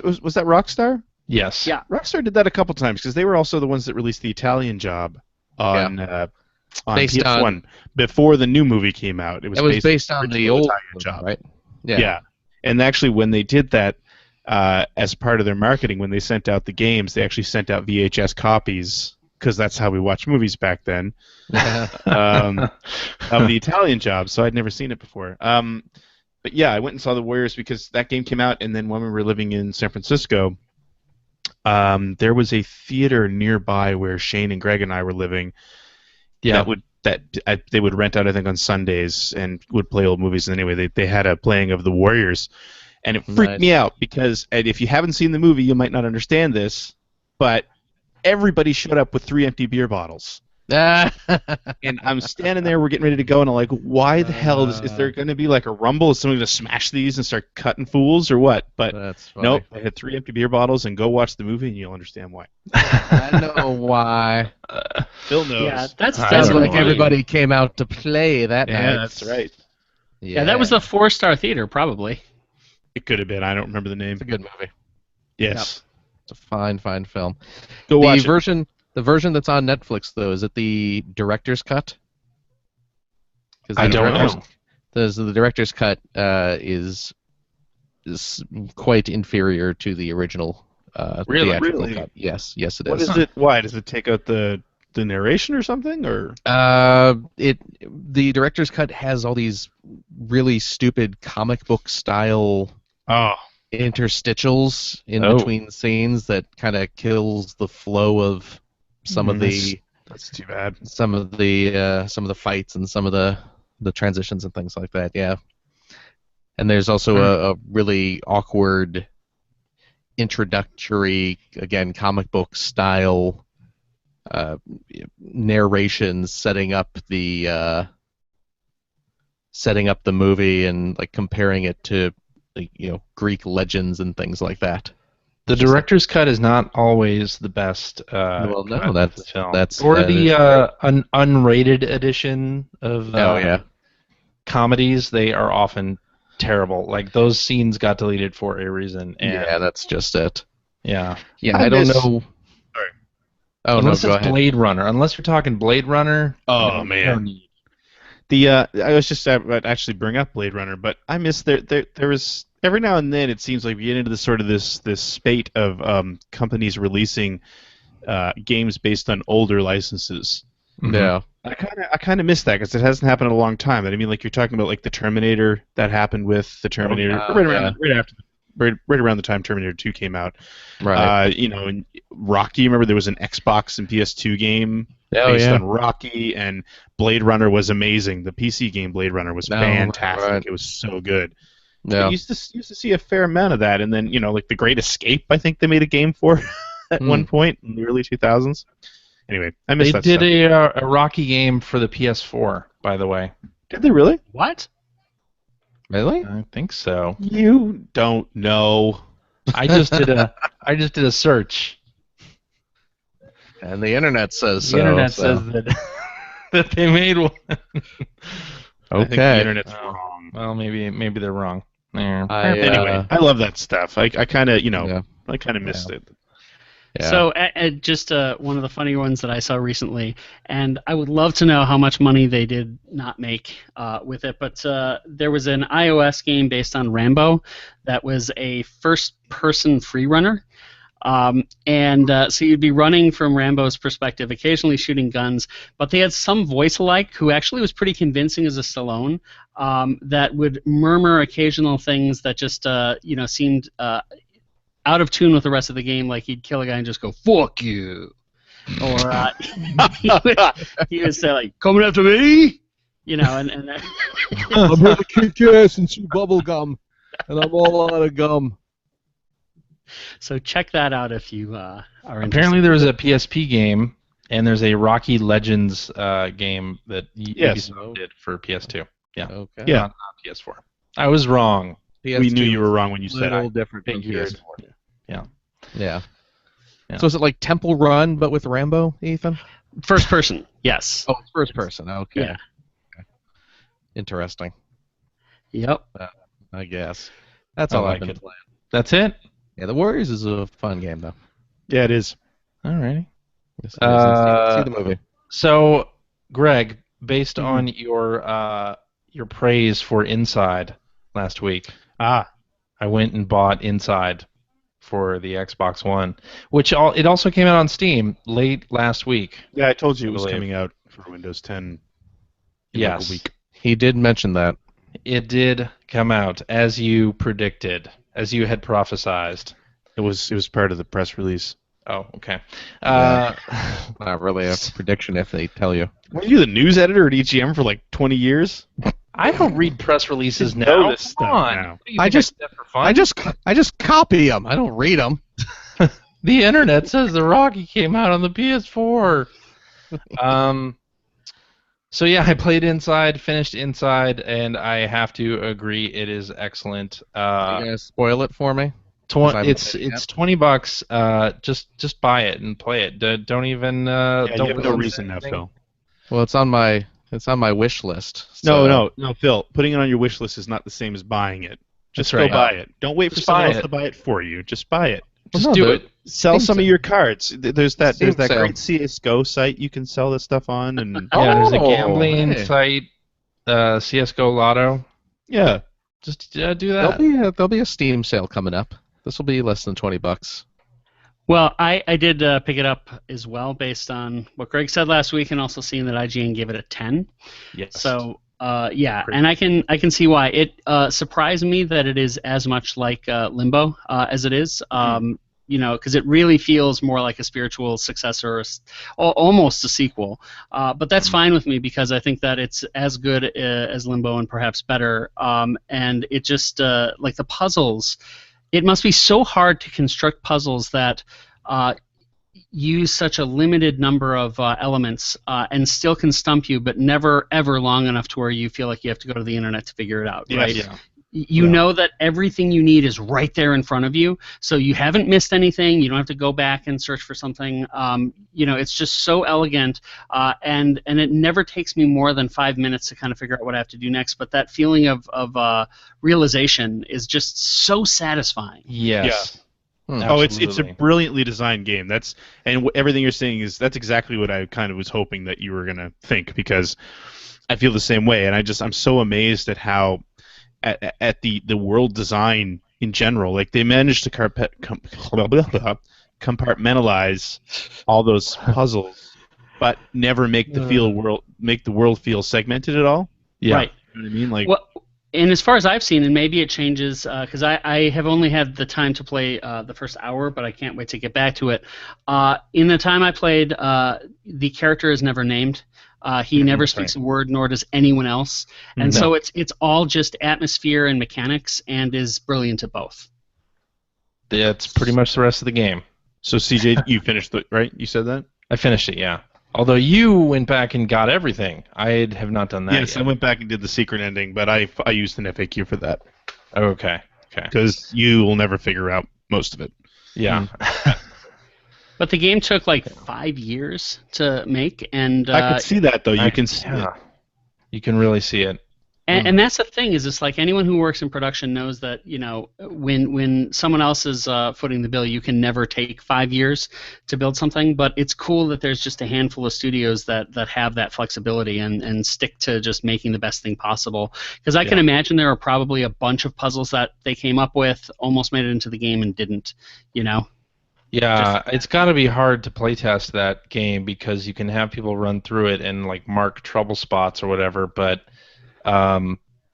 was that Rockstar? Yes. Yeah. Rockstar did that a couple times because they were also the ones that released the Italian Job on Based PS1 before the new movie came out. It was based on the old Italian movie, Job, right? Yeah. And actually, when they did that as part of their marketing, when they sent out the games, they actually sent out VHS copies because that's how we watched movies back then of the Italian Job. So I'd never seen it before. But yeah, I went and saw the Warriors because that game came out, and then when we were living in San Francisco, there was a theater nearby where Shane and Greg and I were living. Yeah. They would rent out, I think, on Sundays and would play old movies. And anyway, they had a playing of the Warriors, and it freaked me out because, and if you haven't seen the movie, you might not understand this, but everybody showed up with 3 empty beer bottles. And I'm standing there, we're getting ready to go, and I'm like, why the hell is there going to be like a rumble? Is someone going to smash these and start cutting fools or what? But nope, I had 3 empty beer bottles, and go watch the movie and you'll understand why. I know why. Phil knows. Yeah, that's Sounds like funny. everybody came out to play that night. Yeah, that's right. Yeah, that was the 4-star theater, probably. It could have been. I don't remember the name. It's a good movie. Yes. It's a fine film. Go watch it. The version that's on Netflix, though, is it the director's cut? I don't know. The director's cut is quite inferior to the original theatrical cut. Yes, it is. What is it? Why does it take out the narration or something? Or the director's cut has all these really stupid comic book style interstitials in between scenes that kind of kills the flow of some of the. That's too bad. Some of the fights and some of the transitions and things like that. Yeah. And there's also a really awkward introductory, again, comic book style narration setting up the movie and like comparing it to Greek legends and things like that. The director's cut is not always the best. Well, no, cut of the film. that's or the an unrated edition of comedies. They are often terrible. Like those scenes got deleted for a reason. And yeah, that's just it. Yeah. Yeah, I don't know. Sorry. Oh, unless no, go it's ahead. Blade Runner. Unless you're talking Blade Runner. Oh man. I was just about to actually bring up Blade Runner, but I miss there was every now and then it seems like we get into this spate of companies releasing games based on older licenses. Yeah. I kind of miss that because it hasn't happened in a long time. I mean, like you're talking about like the Terminator that happened with the Terminator right around the time Terminator 2 came out. Right. And Rocky. Remember there was an Xbox and PS2 game based on Rocky, and Blade Runner was amazing. The PC game Blade Runner was fantastic. Right. It was so good. Yeah. I used to see a fair amount of that, and then like The Great Escape. I think they made a game for at one point in the early 2000s. Anyway, I missed that stuff. They did a Rocky game for the PS4, by the way. Did they really? What? Really? I think so. You don't know. I just did a search. And the internet says so. The internet says that they made one. I think the internet's wrong. Well, maybe they're wrong. Anyway, I love that stuff. I kind of missed it. Yeah. So, just one of the funny ones that I saw recently, and I would love to know how much money they did not make with it, but there was an iOS game based on Rambo that was a first-person free runner. So you'd be running from Rambo's perspective, occasionally shooting guns, but they had some voice-alike who actually was pretty convincing as a Stallone that would murmur occasional things that just seemed out of tune with the rest of the game, like he'd kill a guy and just go, "Fuck you," or he would say like, "Coming after me," and I'm here to kick your ass and chew bubble gum, and I'm all out of gum. So check that out if you are interested. Apparently there was a PSP game, and there's a Rocky Legends game that Ubisoft did for PS2. Yeah. Okay. Yeah. Not PS4. I was wrong. PS2 we knew you were wrong when you said a little different from figured. PS4. Yeah. Yeah. So is it like Temple Run, but with Rambo, Ethan? First person, yes. Oh, it's first person. Okay. Yeah. Okay. Interesting. Yep. I guess. That's all I've been playing. That's it? Yeah, The Warriors is a fun game, though. Yeah, it is. Alrighty. Yes, see the movie. So, Greg, based on your praise for Inside last week, I went and bought Inside for the Xbox One, which it also came out on Steam late last week. Yeah, I told you it was coming out for Windows 10 in like a week. He did mention that. It did come out as you predicted, as you had prophesized. It was part of the press release. Oh, okay. Not really a prediction if they tell you. Were you the news editor at EGM for like 20 years? I don't read press releases now. This stuff now. I just copy them. I don't read them. The internet says the Rocky came out on the PS4. So yeah, I played Inside, finished Inside, and I have to agree, it is excellent. You gonna spoil it for me? It's $20. Just buy it and play it. Don't even. You have no reason now, Phil. Well, it's on my wish list. So. No, Phil. Putting it on your wish list is not the same as buying it. Just go buy it. Don't wait for someone else to buy it for you. Just buy it. Just do it. Sell some of your cards. There's that great CS:GO site you can sell this stuff on, and there's a gambling site, CS:GO Lotto. Yeah, just do that. There'll be a Steam sale coming up. This will be less than $20. Well, I did pick it up as well based on what Greg said last week, and also seeing that IGN gave it a 10. Yes. So and I can see why it surprised me that it is as much like Limbo as it is. Because it really feels more like a spiritual successor, or almost a sequel. But that's fine with me because I think that it's as good as Limbo and perhaps better. And it just like the puzzles. It must be so hard to construct puzzles that use such a limited number of elements and still can stump you, but never ever long enough to where you feel like you have to go to the internet to figure it out, right? Yeah. You know that everything you need is right there in front of you, so you haven't missed anything. You don't have to go back and search for something. It's just so elegant, and it never takes me more than 5 minutes to kind of figure out what I have to do next. But that feeling of realization is just so satisfying. Yes. Yeah. Oh, it's a brilliantly designed game. Everything you're saying that's exactly what I kind of was hoping that you were gonna think, because I feel the same way, and I'm so amazed at how. At the world design in general, like they managed to compartmentalize all those puzzles, but never make the world feel segmented at all. Yeah. Right. You know what I mean? Like, Well, and as far as I've seen, and maybe it changes because I have only had the time to play the first hour, but I can't wait to get back to it. In the time I played, the character is never named. He never speaks a word, nor does anyone else. And so it's all just atmosphere and mechanics, and is brilliant at both. That's pretty much the rest of the game. so CJ, you finished right? You said that? I finished it, yeah. Although you went back and got everything. I have not done that Yes, yet. I went back and did the secret ending, but I used an FAQ for that. Okay. Because you will never figure out most of it. Yeah. But the game took like 5 years to make, and I could see that, though. You can see it. You can really see it. And that's the thing, is it's like anyone who works in production knows that, you know, when someone else is footing the bill, you can never take 5 years to build something. But it's cool that there's just a handful of studios that have that flexibility and stick to just making the best thing possible. Because I can imagine there are probably a bunch of puzzles that they came up with, almost made it into the game and didn't, you know? Yeah, it's got to be hard to playtest that game because you can have people run through it and like mark trouble spots or whatever, but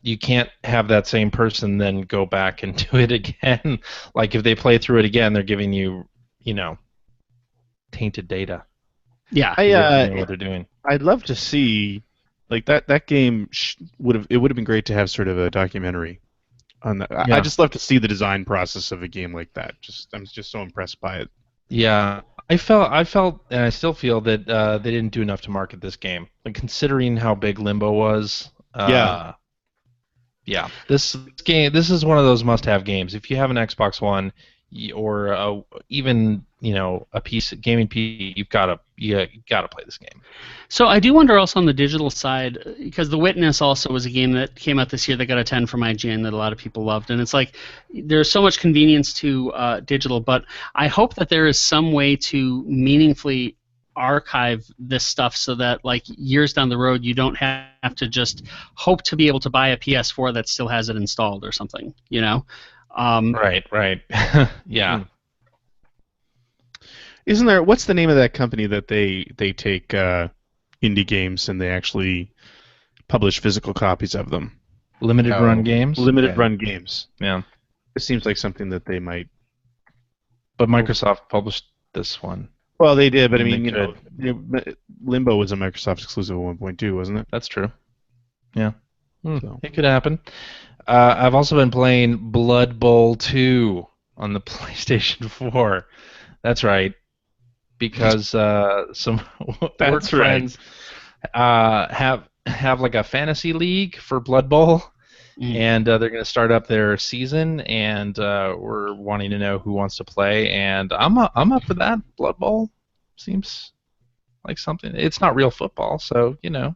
you can't have that same person then go back and do it again. Like if they play through it again, they're giving you, you know, tainted data. Yeah, You don't know what they're doing. I'd love to see, like that game would have been great to have sort of a documentary on that. Yeah. I just love to see the design process of a game like that. I'm just so impressed by it. Yeah, I felt, and I still feel that they didn't do enough to market this game. Like considering how big Limbo was. Yeah. This game, this is one of those must-have games. If you have an Xbox One or even a gaming PC, you gotta play this game. So I do wonder also on the digital side, because The Witness also was a game that came out this year that got a 10 from IGN that a lot of people loved, and it's like there's so much convenience to digital, but I hope that there is some way to meaningfully archive this stuff so that like years down the road you don't have to just hope to be able to buy a PS4 that still has it installed or something, you know? Right. Yeah. Isn't there? What's the name of that company that they take indie games and they actually publish physical copies of them? Limited run games. Limited run games. Yeah. It seems like something that they might. But Microsoft published this one. Well, they did, but I They mean, Limbo was a Microsoft exclusive at 1.2, wasn't it? That's true. Yeah. So. It could happen. I've also been playing Blood Bowl 2 on the PlayStation 4. That's right. Because some work friends have like a fantasy league for Blood Bowl, and they're going to start up their season, and we're wanting to know who wants to play, and I'm up for that. Blood Bowl seems like something. It's not real football, so you know.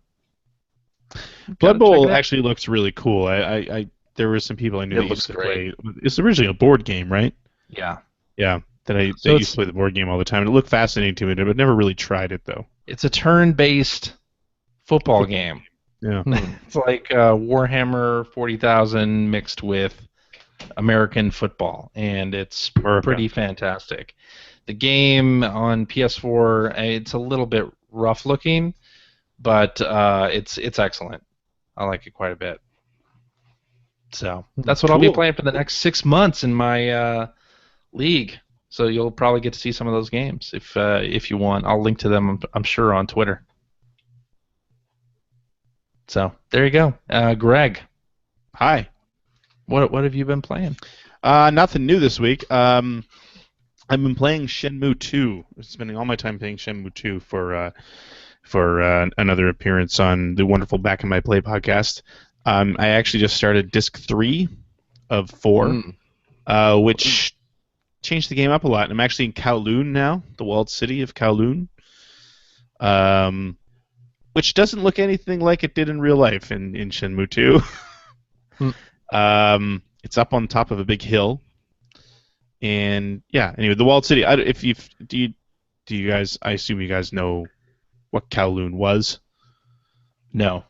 Blood Bowl actually looks really cool. I there were some people I knew that used to play. It's originally a board game, right? Yeah. Yeah. They used to play the board game all the time. It looked fascinating to me, but never really tried it though. It's a turn-based football game. Yeah. It's like Warhammer 40,000 mixed with American football, and it's pretty fantastic. The game on PS4, it's a little bit rough looking, but it's excellent. I like it quite a bit. So that's what I'll be playing for the next 6 months in my league. So you'll probably get to see some of those games if you want. I'll link to them, I'm sure, on Twitter. So there you go, Greg. Hi. What have you been playing? Nothing new this week. I've been playing Shenmue 2. Spending all my time playing Shenmue 2 for another appearance on the wonderful Back in My Play podcast. I actually just started Disc 3 of 4, which changed the game up a lot. I'm actually in Kowloon now, the walled city of Kowloon, which doesn't look anything like it did in real life in Shenmue 2. It's up on top of a big hill, and yeah. Anyway, the walled city. Do you guys? I assume you guys know what Kowloon was. No.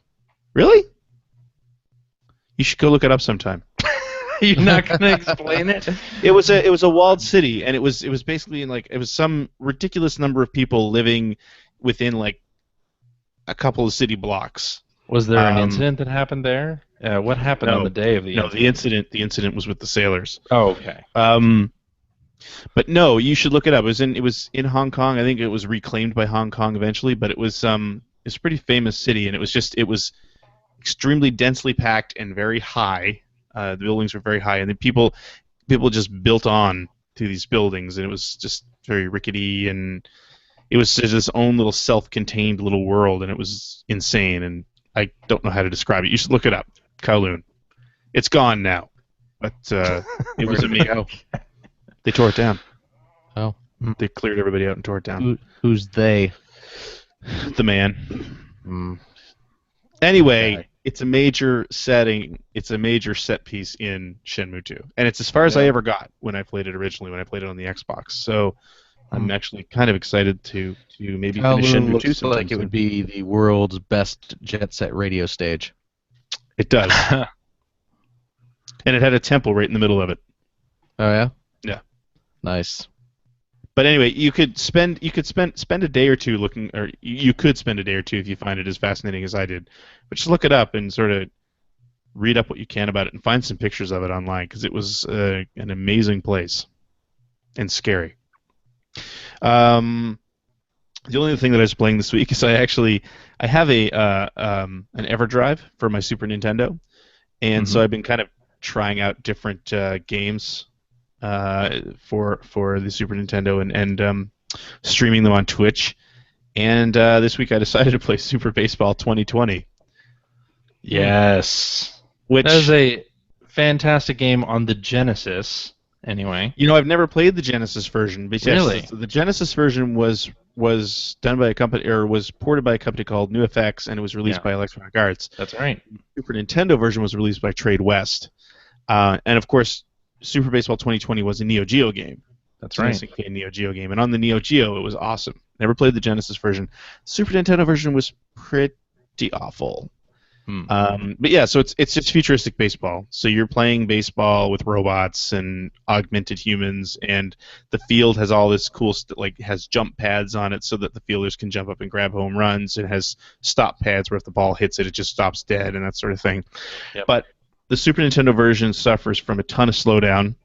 Really? You should go look it up sometime. You're not gonna explain it? It was a walled city, and it was basically in like it was some ridiculous number of people living within like a couple of city blocks. Was there an incident that happened there? What happened on the day of the incident? The incident was with the sailors. Oh, okay. But no, you should look it up. It was in Hong Kong. I think it was reclaimed by Hong Kong eventually, but it's a pretty famous city, and it was extremely densely packed and very high. The buildings were very high, and then people just built on to these buildings, and it was just very rickety, and it was just its own little self-contained little world, and it was insane, and I don't know how to describe it. You should look it up. Kowloon. It's gone now, but it was amazing. They tore it down. Oh. They cleared everybody out and tore it down. Who's they? The man. Anyway, it's a major setting. It's a major set piece in Shenmue 2, and it's as far as I ever got when I played it originally, when I played it on the Xbox. So I'm actually kind of excited to maybe finish Shenmue 2 looks like it would be the world's best jet set radio stage. It does. And it had a temple right in the middle of it. Oh yeah? Yeah. Nice. But anyway, you could spend a day or two looking, or you could spend a day or two if you find it as fascinating as I did. But just look it up and sort of read up what you can about it and find some pictures of it online, because it was an amazing place and scary. The only thing that I was playing this week is I have an Everdrive for my Super Nintendo, and so I've been kind of trying out different games for the Super Nintendo and streaming them on Twitch. And this week I decided to play Super Baseball 2020. Yes. Which is a fantastic game on the Genesis. Anyway, I've never played the Genesis version. But really? Yes, the Genesis version was done by a company, or was ported by a company called NewFX, and it was released by Electronic Arts. That's right. The Super Nintendo version was released by Trade West, and of course, Super Baseball 2020 was a Neo Geo game. That's right. A Neo Geo game, and on the Neo Geo, it was awesome. Never played the Genesis version. Super Nintendo version was pretty awful. But yeah, so it's just futuristic baseball. So you're playing baseball with robots and augmented humans, and the field has all this cool has jump pads on it so that the fielders can jump up and grab home runs. It has stop pads where if the ball hits it, it just stops dead and that sort of thing. Yep. But the Super Nintendo version suffers from a ton of slowdown,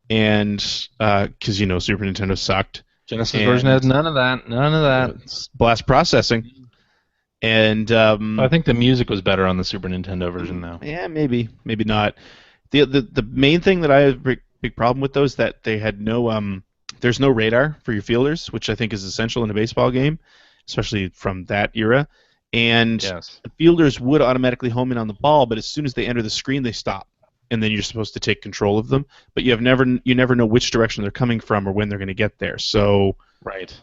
and because Super Nintendo sucked. Genesis version has none of that. None of that. It's blast processing. And I think the music was better on the Super Nintendo version, though. Yeah, maybe not. The main thing that I have a big problem with those that they had there's no radar for your fielders, which I think is essential in a baseball game, especially from that era. And the fielders would automatically home in on the ball, but as soon as they enter the screen, they stop, and then you're supposed to take control of them. But you never know which direction they're coming from or when they're going to get there. So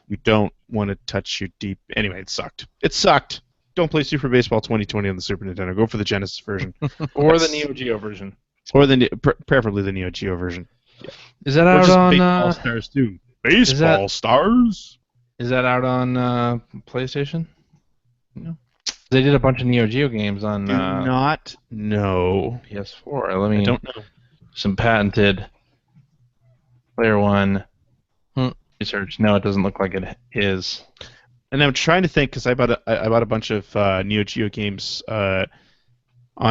you don't want to touch your deep. Anyway, it sucked. It sucked. Don't play Super Baseball 2020 on the Super Nintendo. Go for the Genesis version. Or the Neo Geo version. Or preferably the Neo Geo version. Yeah. Is that out on Baseball Stars 2? Baseball Stars? Is that out on PlayStation? No. They did a bunch of Neo Geo games on Do not know. PS4. I don't know. Some patented Player One research. No, it doesn't look like it is. And I'm trying to think, because I bought a bunch of Neo Geo games on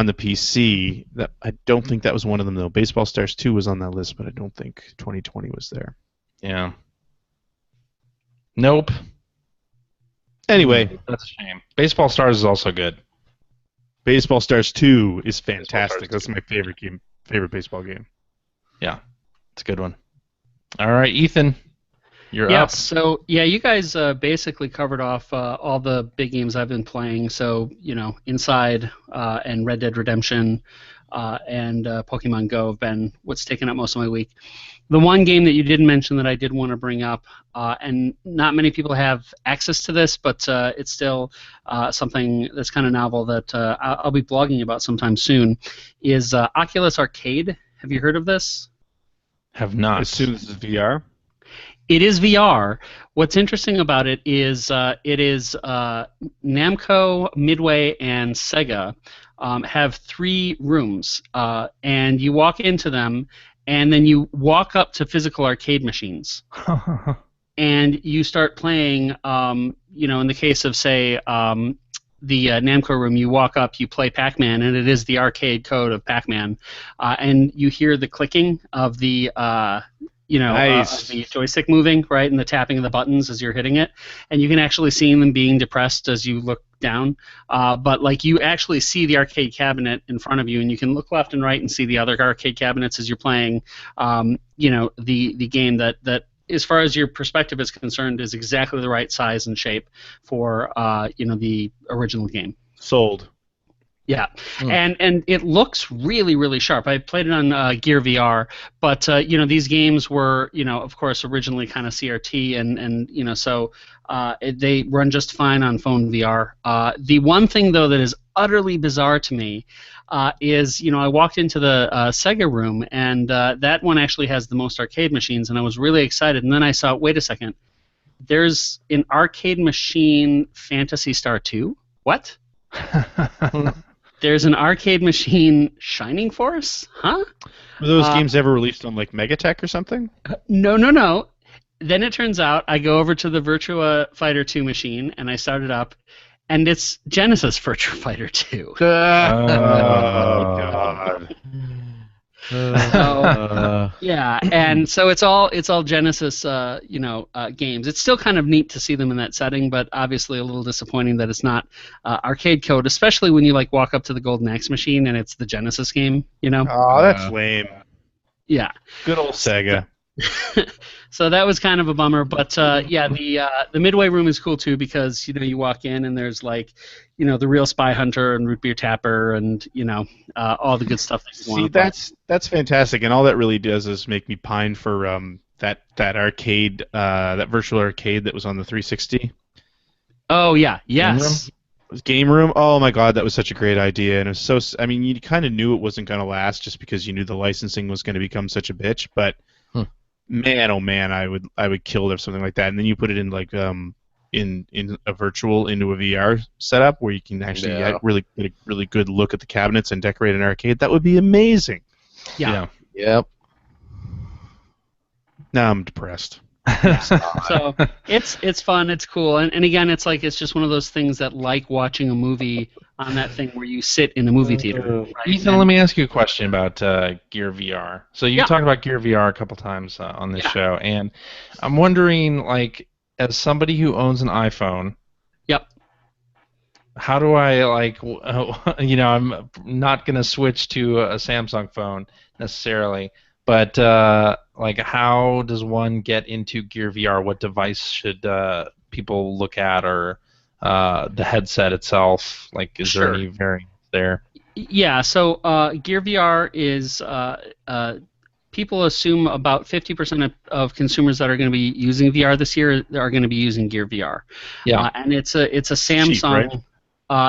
the PC. That I don't think that was one of them though. Baseball Stars 2 was on that list, but I don't think 2020 was there. Yeah. Nope. Anyway, that's a shame. Baseball Stars is also good. Baseball Stars 2 is fantastic. That's my favorite baseball game. Yeah, it's a good one. All right, Ethan. You're up. So you guys basically covered off all the big games I've been playing. So Inside and Red Dead Redemption and Pokemon Go have been what's taken up most of my week. The one game that you didn't mention that I did want to bring up, and not many people have access to this, but it's still something that's kind of novel that I'll be blogging about sometime soon, is Oculus Arcade. Have you heard of this? Have not. As soon as it's VR? It is VR. What's interesting about it is Namco, Midway, and Sega have 3 rooms, and you walk into them, and then you walk up to physical arcade machines, and you start playing. In the case of say the Namco room, you walk up, you play Pac-Man, and it is the arcade code of Pac-Man, and you hear the clicking of the Nice. of the joystick moving, right, and the tapping of the buttons as you're hitting it, and you can actually see them being depressed as you look down. But like you actually see the arcade cabinet in front of you, and you can look left and right and see the other arcade cabinets as you're playing. The game that as far as your perspective is concerned, is exactly the right size and shape for the original game. Sold. Yeah, and it looks really, really sharp. I played it on Gear VR, but these games were of course originally kind of CRT, and so they run just fine on phone VR. The one thing though that is utterly bizarre to me is I walked into the Sega room, and that one actually has the most arcade machines, and I was really excited. And then I saw, wait a second, there's an arcade machine Phantasy Star 2? What? There's an arcade machine Shining Force? Huh? Were those games ever released on like Megatech or something? No. Then it turns out I go over to the Virtua Fighter 2 machine, and I start it up, and it's Genesis Virtua Fighter 2. Oh, God. Yeah, and so it's all Genesis, games. It's still kind of neat to see them in that setting, but obviously a little disappointing that it's not arcade code, especially when you like walk up to the Golden Axe machine and it's the Genesis game. Oh, that's lame. Yeah. Good old Sega. So that was kind of a bummer, but the Midway room is cool too, because you walk in and there's like the real Spy Hunter and Root Beer Tapper and all the good stuff that you want. See, that's fantastic, and all that really does is make me pine for that arcade, that virtual arcade that was on the 360. Oh yeah, yes. Game room. Oh my God, that was such a great idea, and it was so. I mean, you kind of knew it wasn't going to last just because you knew the licensing was going to become such a bitch, but. Man, oh man, I would kill something like that. And then you put it in like in a virtual into a VR setup where you can actually get a really good look at the cabinets and decorate an arcade. That would be amazing. Yeah. Yep. Now I'm depressed. So it's fun, it's cool, and again, it's just one of those things that, like watching a movie on that thing where you sit in a movie theater. Right? Ethan, let me ask you a question about Gear VR. So you talked about Gear VR a couple times on this show, and I'm wondering, like, as somebody who owns an iPhone, how do I I'm not gonna switch to a Samsung phone necessarily. But how does one get into Gear VR? What device should people look at, or the headset itself? Like, is there any variance there? Yeah. So Gear VR is people assume about 50% of consumers that are going to be using VR this year are going to be using Gear VR. Yeah. And it's a Samsung. Cheap, right?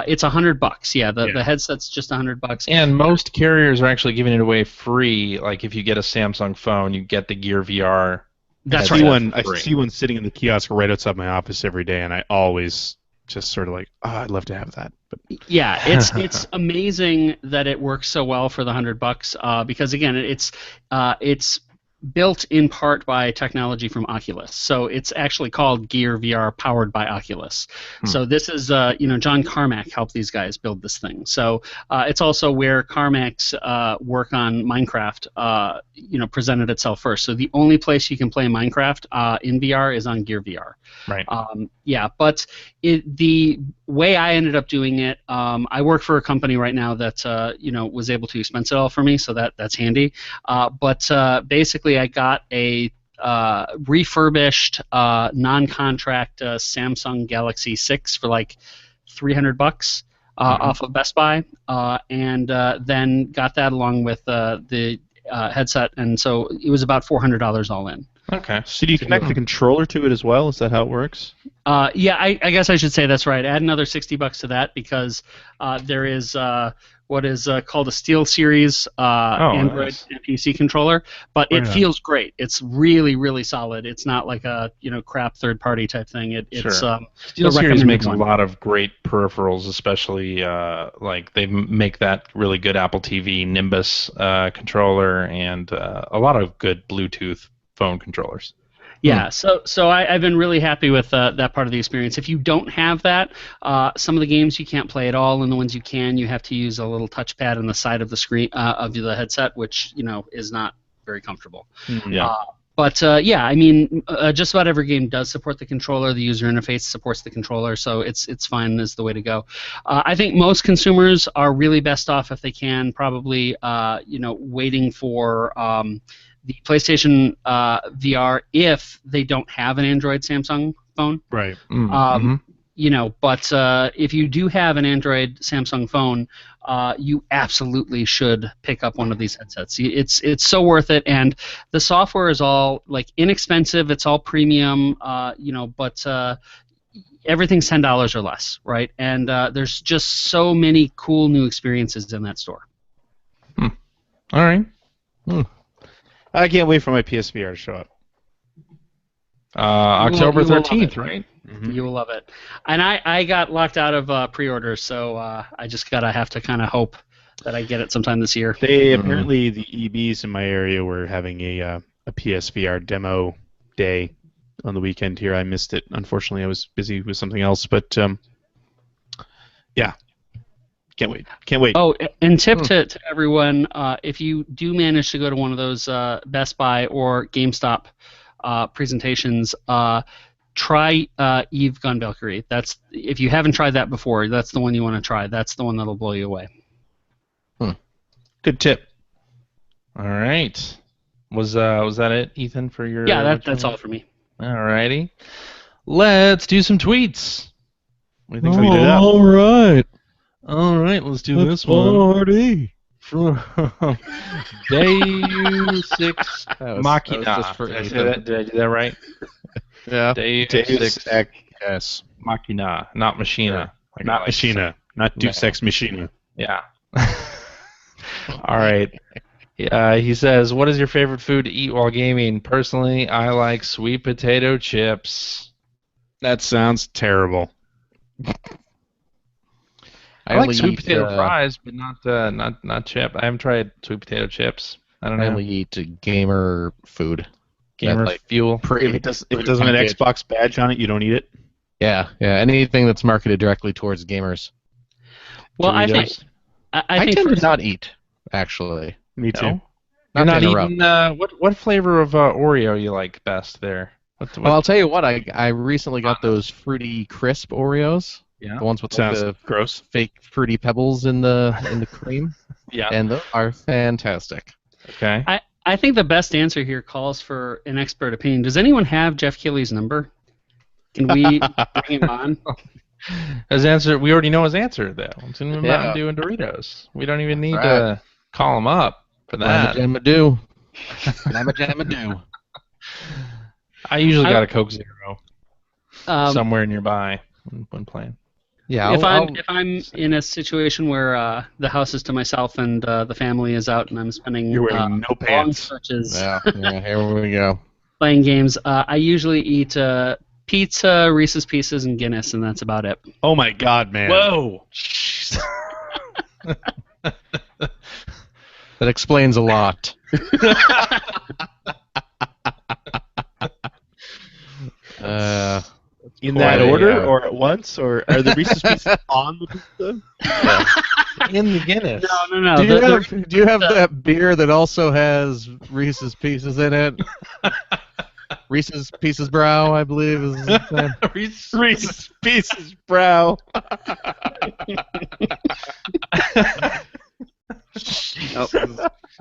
It's $100. Yeah, the headset's just $100. And most carriers are actually giving it away free. Like if you get a Samsung phone, you get the Gear VR. That's right. I see one sitting in the kiosk right outside my office every day, and I always just sort of like, I'd love to have that. But yeah, it's amazing that it works so well for the $100. Because again, it's built in part by technology from Oculus. So it's actually called Gear VR powered by Oculus. So this is, John Carmack helped these guys build this thing. So it's also where Carmack's work on Minecraft, presented itself first. So the only place you can play Minecraft in VR is on Gear VR. Right. But the way I ended up doing it, I work for a company right now that, was able to expense it all for me, so that's handy. But basically, I got a refurbished non-contract Samsung Galaxy 6 for like $300 off of Best Buy, and then got that along with the headset, and so it was about $400 all in. Okay. So do you connect the controller to it as well? Is that how it works? I guess I should say that's right. Add another $60 to that, because there is what is called a Steel Series Android nice. and PC controller, but Right it on. feels great. It's really, really solid. It's not like a crap third-party type thing. It's Sure. the Steel Series recommended makes one. a lot of great peripherals, especially like they make that really good Apple TV Nimbus controller and a lot of good Bluetooth phone controllers. Yeah, so I've been really happy with that part of the experience. If you don't have that, some of the games you can't play at all, and the ones you can, you have to use a little touchpad on the side of the screen of the headset, which is not very comfortable. Yeah. But yeah, I mean, just about every game does support the controller. The user interface supports the controller, so it's fine is the way to go. I think most consumers are really best off if they can, probably waiting for the PlayStation VR if they don't have an Android Samsung phone. Right. But if you do have an Android Samsung phone, you absolutely should pick up one of these headsets. It's so worth it, and the software is all inexpensive. It's all premium, but everything's $10 or less, right? And there's just so many cool new experiences in that store. All right. I can't wait for my PSVR to show up. October you will love 13th, it. right? You will love it. And I got locked out of pre-orders, so I just have to kind of hope that I get it sometime this year. They apparently the EBs in my area were having a PSVR demo day on the weekend here. I missed it. Unfortunately, I was busy with something else, but yeah. Can't wait. Oh, and tip to everyone, if you do manage to go to one of those Best Buy or GameStop presentations, try Eve Gun Valkyrie. If you haven't tried that before, that's the one you want to try. That's the one that'll blow you away. Good tip. All right. Was that it, Ethan, for your? Yeah, that's all for me. All righty. Let's do some tweets. What do you think? we do that? All right. All right, let's do Let's this one. party. From Deus Machina. just for Did I say Ethan. that? Did I do that right? Yeah. Deus Yes. Machina, not Machina. Like I Not like to say. Machina. Not Deus Ex Machina. Yeah. All right. He says, "What is your favorite food to eat while gaming?" Personally, I like sweet potato chips. That sounds terrible. I like only sweet eat, potato fries, but not chip. I haven't tried sweet potato chips. I don't I know. only eat gamer food. Gamer Like fuel. If it doesn't have an Xbox badge on it, you don't eat it. Yeah. Anything that's marketed directly towards gamers. Well, I think Doritos. I think tend for to not eat, actually. Me too. No? You're not to interrupt. eating. What flavor of Oreo you like best there? Well, I'll tell you what. I recently got those fruity crisp Oreos. Yeah. The ones with Sounds the gross. fake fruity pebbles in the cream. Yeah. And those are fantastic. Okay. I think the best answer here calls for an expert opinion. Does anyone have Jeff Keighley's number? Can we bring him on? His answer. We already know his answer though. It's in Mountain Yeah. Dew and Doritos. We don't even need Right. to call him up for that. Jamma-jamma-doo. Jamma-jamma-doo. I usually got a Coke Zero Um, somewhere nearby when playing. Yeah. if I'm in a situation where the house is to myself and the family is out and I'm spending You're wearing no long pants. stretches yeah. Here we go. playing games, I usually eat pizza, Reese's Pieces, and Guinness, and that's about it. Oh my God, man. Whoa! That explains a lot. In Quite that a, order, or at once, or are the Reese's Pieces on the pizza? In the Guinness. No. Do you have that beer that also has Reese's Pieces in it? Reese's Pieces Brow, I believe is his name. Reese's Pieces, bro.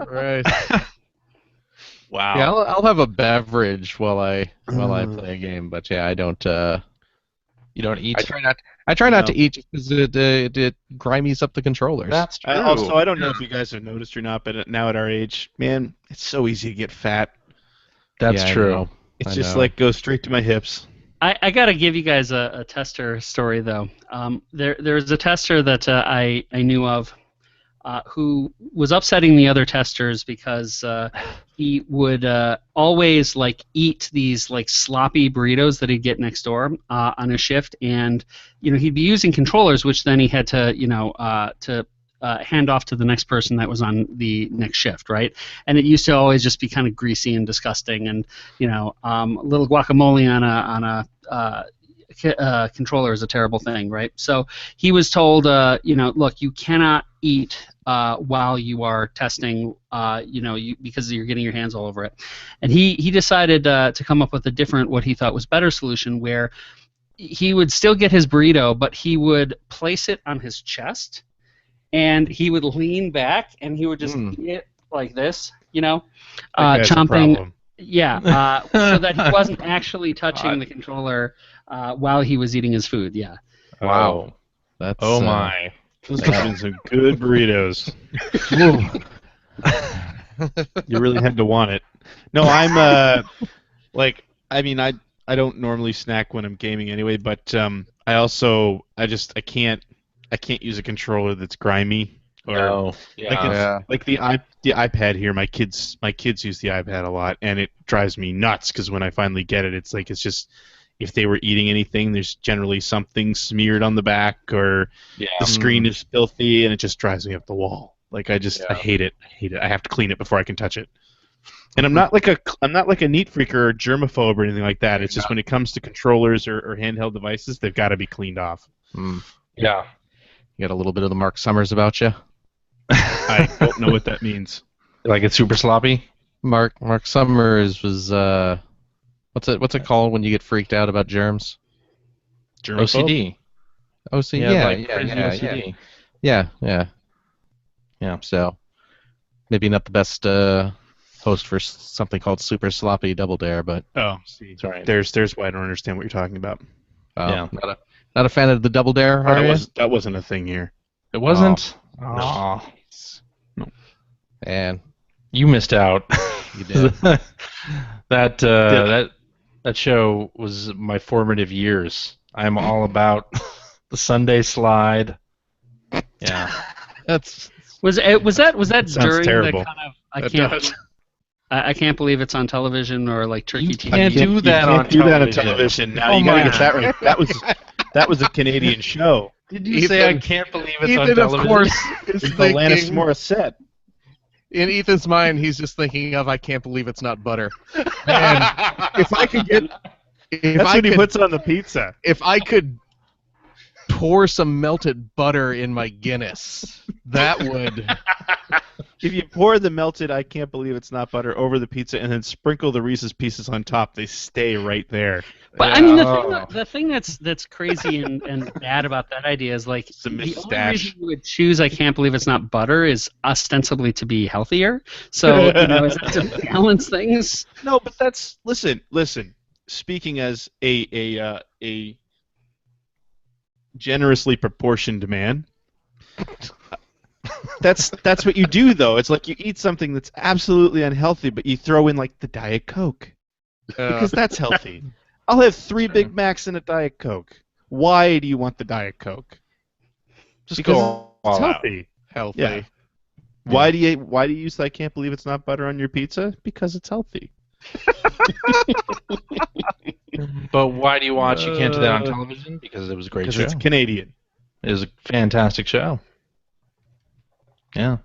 Right. Wow. Yeah, I'll have a beverage while I play a game, but yeah, I don't. You don't eat. I try not No. to eat just because it grimies up the controllers. That's true. Also, I don't know if you guys have noticed or not, but now at our age, man, it's so easy to get fat. That's Yeah, I true. know. It's I just know. like goes straight to my hips. I got to give you guys a tester story, though. There's a tester that I knew of who was upsetting the other testers because he would always like eat these like sloppy burritos that he'd get next door on his shift, and he'd be using controllers, which then he had to hand off to the next person that was on the next shift, right? And it used to always just be kind of greasy and disgusting, and a little guacamole on a controller is a terrible thing, right? So he was told, look, you cannot eat while you are testing, because you're getting your hands all over it. And he decided to come up with a different, what he thought was better solution, where he would still get his burrito, but he would place it on his chest, and he would lean back, and he would just eat it like this, chomping. Yeah, so that he wasn't actually touching the controller while he was eating his food. Yeah. Wow. That's my. Those have been some good burritos. You really had to want it. No, I'm I don't normally snack when I'm gaming anyway, but I can't use a controller that's grimy. Or like the iPad here. My kids use the iPad a lot, and it drives me nuts because when I finally get it, it's just if they were eating anything, there's generally something smeared on the back, or the screen is filthy, and it just drives me up the wall. Like I hate it. I have to clean it before I can touch it. And I'm not like a neat freak or a germaphobe or anything like that. It's just when it comes to controllers or handheld devices, they've got to be cleaned off. Yeah. You got a little bit of the Mark Summers about you. I don't know what that means. Like it's super sloppy? Mark Summers was what's it called when you get freaked out about germs? OCD. OCD. Yeah. So maybe not the best host for something called Super Sloppy Double Dare, but sorry. There's why I don't understand what you're talking about. Not a fan of the Double Dare, are you? That wasn't a thing here. It wasn't? No. And you missed out. You did. That show was my formative years. I'm all about the Sunday slide. Yeah. Was that Sounds during terrible. the kind of I can't believe it's on television, or like Turkey You TV? can't do that on television. Now you gotta get that right. That was a Canadian show. Did you say I can't believe it's on Ethan, television? of course, is Alanis thinking, Morissette. in Ethan's mind, he's just thinking of, I can't believe it's not butter. And if I could get... That's what he puts on the pizza. If I could pour some melted butter in my Guinness, that would... If you pour the melted I can't believe it's not butter over the pizza and then sprinkle the Reese's Pieces on top, they stay right there. But I mean, the thing that's crazy and bad about that idea is like the only reason you would choose I can't believe it's not butter is ostensibly to be healthier. So is that to balance things? No, but that's listen. Speaking as a generously proportioned man. That's what you do, though. It's like you eat something that's absolutely unhealthy, but you throw in, like, the Diet Coke. Because that's healthy. I'll have 3 Big Macs and a Diet Coke. Why do you want the Diet Coke? Just because go it's all healthy. Healthy. Yeah. Why do you use I can't believe it's not butter on your pizza? Because it's healthy. But why do you watch You Can't Do That on television? Because it was a great show. Because it's Canadian. It was a fantastic show. Yeah.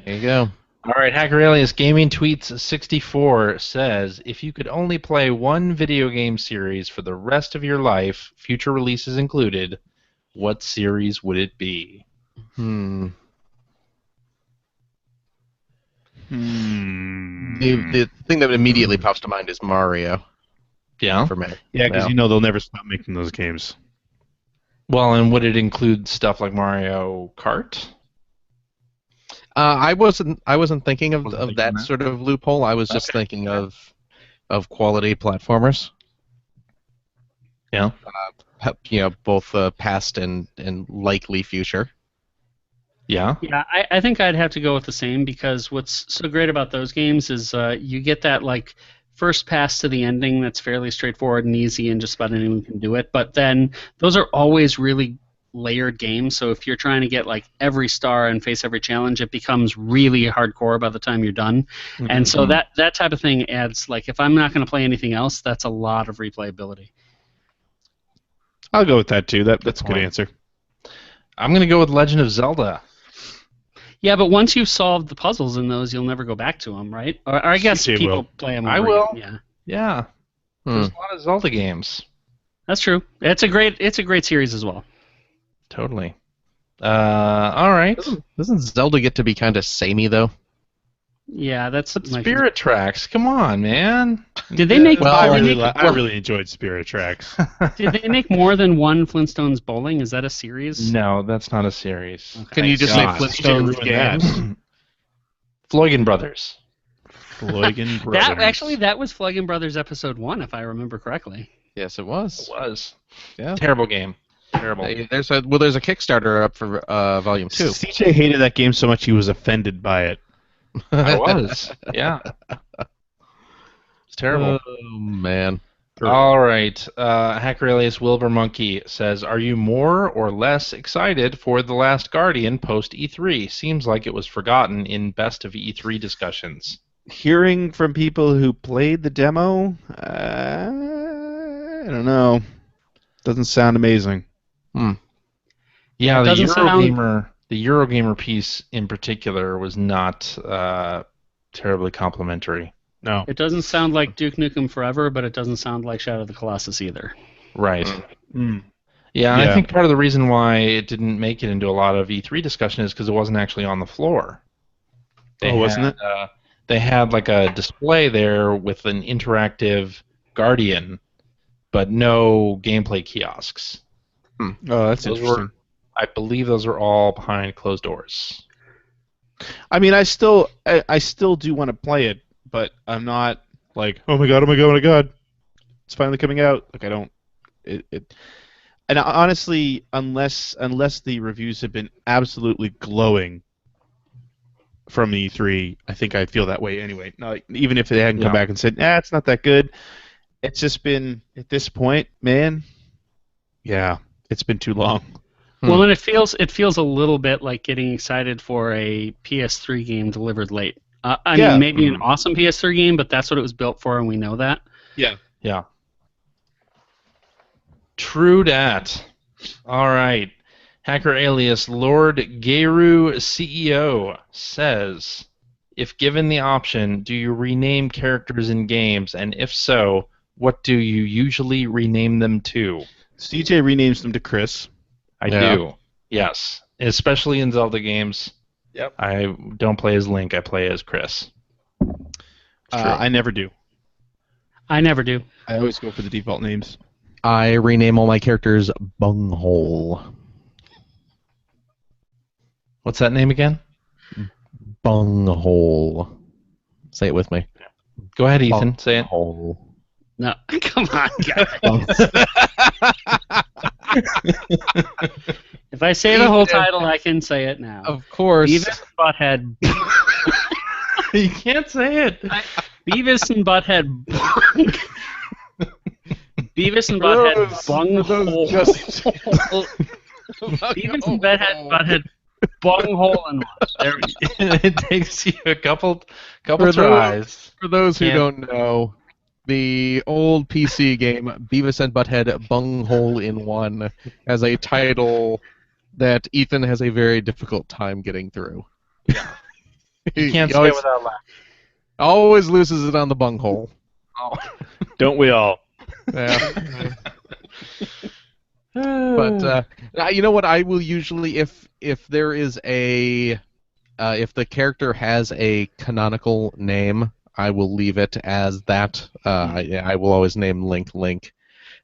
There you go. All right, Hacker Alias Gaming Tweets 64 says, if you could only play one video game series for the rest of your life, future releases included, what series would it be? The thing that immediately pops to mind is Mario. Yeah? For me. Yeah, because they'll never stop making those games. Well, and would it include stuff like Mario Kart? I wasn't thinking of that sort of loophole. I was just thinking of quality platformers. Yeah. Both past and likely future. Yeah. Yeah, I think I'd have to go with the same, because what's so great about those games is you get that like first pass to the ending that's fairly straightforward and easy, and just about anyone can do it. But then those are always really layered game. So if you're trying to get like every star and face every challenge, it becomes really hardcore by the time you're done. And so that type of thing adds, like, if I'm not going to play anything else, that's a lot of replayability. I'll go with that too. That's a good point. answer. I'm going to go with Legend of Zelda. Yeah, but once you've solved the puzzles in those, you'll never go back to them, right? Or I guess CJ people will. play them. I will. Yeah, Yeah. There's a lot of Zelda games. that's true. It's a great series as well. Totally. All right. Doesn't Zelda get to be kind of samey though? Yeah, that's But Spirit Tracks, come on, man. Did they make? Well, I did, they I really enjoyed Spirit Tracks. did they make more than one Flintstones Bowling? Is that a series? No, that's not a series. Okay. Can you just God, say Flintstones CJ ruined games? Floygan Brothers. Floygan Brothers. That was Fluggen Brothers episode 1, if I remember correctly. Yes, it was. It was. Yeah. Terrible game. Terrible. There's a Kickstarter up for Volume 2. CJ hated that game so much he was offended by it. I was. Yeah. It's terrible. Oh man. All right. Hacker alias Wilbur Monkey says, "Are you more or less excited for The Last Guardian post E3? Seems like it was forgotten in best of E3 discussions." Hearing from people who played the demo, I don't know. Doesn't sound amazing. Yeah, It the doesn't sound- Eurogamer piece in particular was not terribly complimentary. No. It doesn't sound like Duke Nukem Forever, but it doesn't sound like Shadow of the Colossus either. Right. Mm. Yeah, and I Yeah. think part of the reason why it didn't make it into a lot of E3 discussion is because it wasn't actually on the floor. Wasn't it? They had like a display there with an interactive Guardian, but no gameplay kiosks. Oh, that's Those interesting. I believe those are all behind closed doors. I mean, I still do want to play it, but I'm not like, oh my god, it's finally coming out. Like I don't, and honestly, unless the reviews have been absolutely glowing from E3, I think I feel that way anyway. No, like, even if they hadn't come back and said, it's not that good, it's just been at this point, man. Yeah, it's been too long. Well, and it feels a little bit like getting excited for a PS3 game delivered late. I mean, maybe an awesome PS3 game, but that's what it was built for, and we know that. Yeah. True dat. All right. Hacker alias Lord Geru CEO says, "If given the option, do you rename characters in games, and if so, what do you usually rename them to?" CJ renames them to Chris. I do. Yes. Especially in Zelda games. Yep. I don't play as Link, I play as Chris. I never do. I never do. I always go for the default names. I rename all my characters Bunghole. What's that name again? Bunghole. Say it with me. Go ahead, Ethan. Say it. Bunghole. No, come on, guys. If I say the whole title, I can say it now. Of course. Beavis and Butthead. You can't say it. Beavis and Butthead. Beavis and Butthead bunghole. Beavis and Butthead bunghole and one. There we go. It takes you a couple For tries. For those who Yeah. don't know, the old PC game Beavis and Butthead Bunghole in One has a title that Ethan has a very difficult time getting through. You can't He say it without laughing. always loses it on the bunghole. Oh. Don't we all? Yeah. But you know what? I will usually, if there is a, if the character has a canonical name, I will leave it as that. I will always name Link,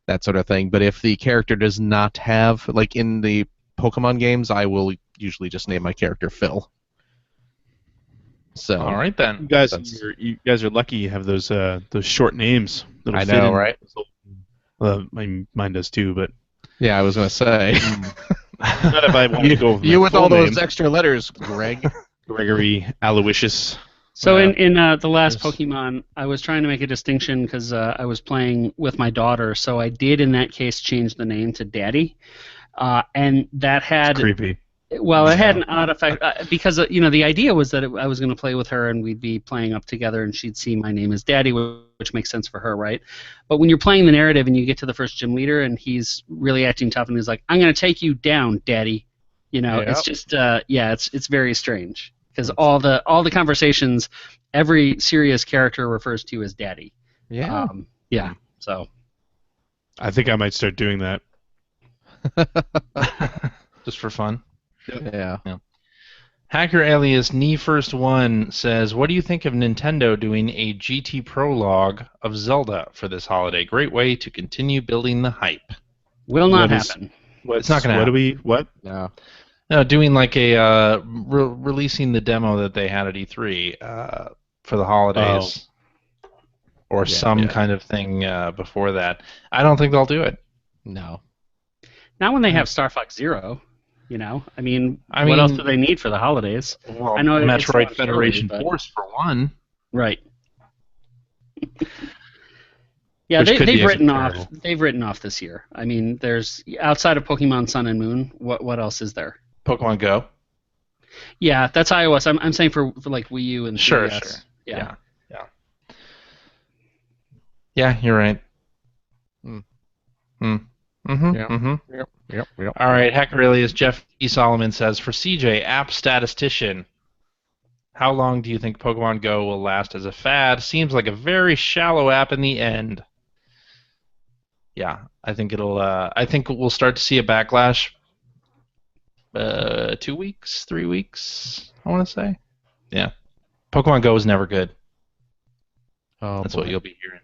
that sort of thing. But if the character does not have, like in the Pokemon games, I will usually just name my character Phil. So. All right then. You guys are lucky you have those short names. I know, right? Mine does too, but Yeah, I was gonna say. not if I want to go. You with all those extra letters, Greg. Gregory Aloysius. So Yeah. in the last Pokemon, I was trying to make a distinction because I was playing with my daughter. So I did in that case change the name to Daddy. and that had Creepy. well, it had an odd effect because the idea was that I was going to play with her and we'd be playing up together, and she'd see my name as Daddy, which makes sense for her, right? But when you're playing the narrative and you get to the first gym leader and he's really acting tough and he's like, "I'm going to take you down, Daddy," it's just it's very strange because all the conversations, every serious character refers to as Daddy. Yeah. So I think I might start doing that. Just for fun. Yeah. Hacker alias Knee First One says, "What do you think of Nintendo doing a GT prologue of Zelda for this holiday? Great way to continue building the hype." Will not happen. It's not going to happen. What? No, doing like a releasing the demo that they had at E3 for the holidays, or some kind of thing before that. I don't think they'll do it. No. Not when they have Star Fox Zero. I mean, what else do they need for the holidays? Well, I know Metroid Federation Force for one. Right. Yeah, they've written off. They've written off this year. I mean, there's outside of Pokemon Sun and Moon. What else is there? Pokemon Go. Yeah, that's iOS. I'm saying for like Wii U and 3DS. Sure. Yeah. Yeah, you're right. Yep. All right, Hacker alias Jeff E. Solomon says, "For CJ, app statistician, how long do you think Pokemon Go will last as a fad? Seems like a very shallow app in the end." Yeah, I think it'll. I think we'll start to see a backlash. 2 weeks, 3 weeks. I want to say. Yeah, Pokemon Go is never good. That's what you'll be hearing.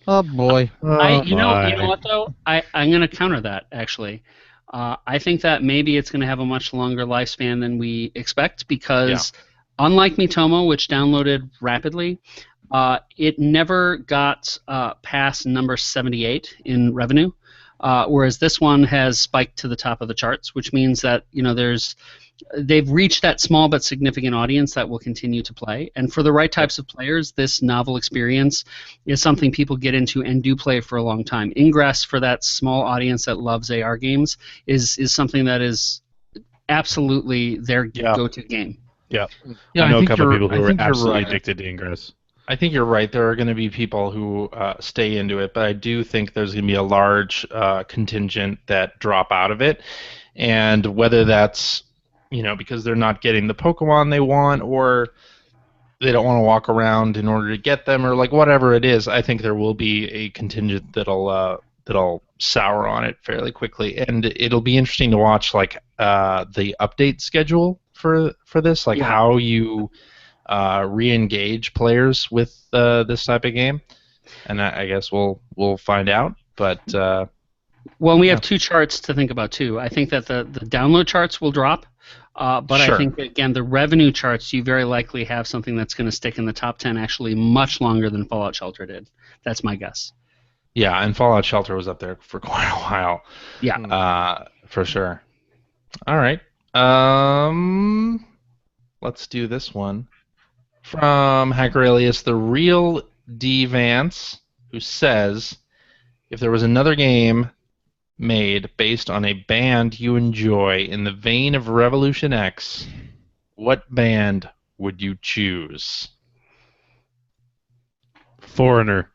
Oh boy. You know what though? I'm going to counter that actually. I think that maybe it's going to have a much longer lifespan than we expect because, unlike Miitomo, which downloaded rapidly, it never got past number 78 in revenue, whereas this one has spiked to the top of the charts, which means that they've reached that small but significant audience that will continue to play. And for the right types of players, this novel experience is something people get into and do play for a long time. Ingress, for that small audience that loves AR games, is something that is absolutely their go-to game. Yeah. Yeah, I know a couple of people who are absolutely addicted to Ingress. I think you're right. There are going to be people who stay into it, but I do think there's going to be a large contingent that drop out of it. And whether that's because they're not getting the Pokemon they want, or they don't want to walk around in order to get them, or like whatever it is, I think there will be a contingent that'll sour on it fairly quickly, and it'll be interesting to watch the update schedule for this, how you re-engage players with this type of game, and I guess we'll find out, but. Well, we have two charts to think about too. I think that the download charts will drop. But sure. I think, again, the revenue charts, you very likely have something that's going to stick in the top 10 actually much longer than Fallout Shelter did. That's my guess. Yeah, and Fallout Shelter was up there for quite a while. Yeah. For sure. All right. Let's do this one. From Hacker alias The Real D. Vance, who says, "If there was another game made based on a band you enjoy in the vein of Revolution X, what band would you choose?" Foreigner.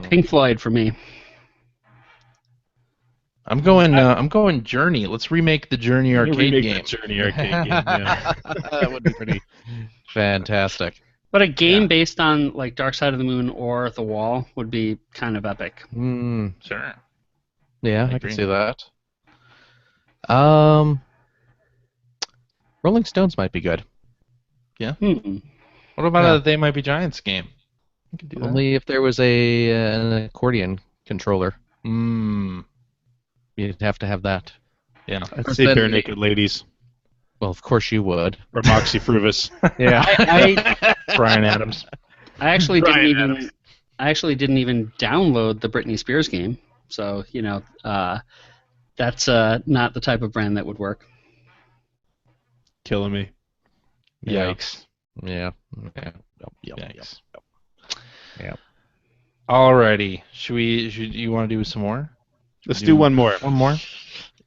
Pink Floyd for me. I'm going Journey. Let's remake the Journey arcade game. Yeah. That would be pretty fantastic. But a game based on like Dark Side of the Moon or The Wall would be kind of epic. Sure. Yeah, I can see that. Rolling Stones might be good. Yeah. What about a They Might Be Giants game? You could do that. Only if there was an accordion controller. You'd have to have that. Yeah. I'd say Bare Naked Ladies. Well, of course you would. Or Moxie Fruvis. Yeah. Brian Adams. I actually didn't even download the Britney Spears game, so that's not the type of brand that would work. Killing me. Yikes. Yeah. Yikes. Yeah. Alrighty. Should you want to do some more? Let's do one more. One more?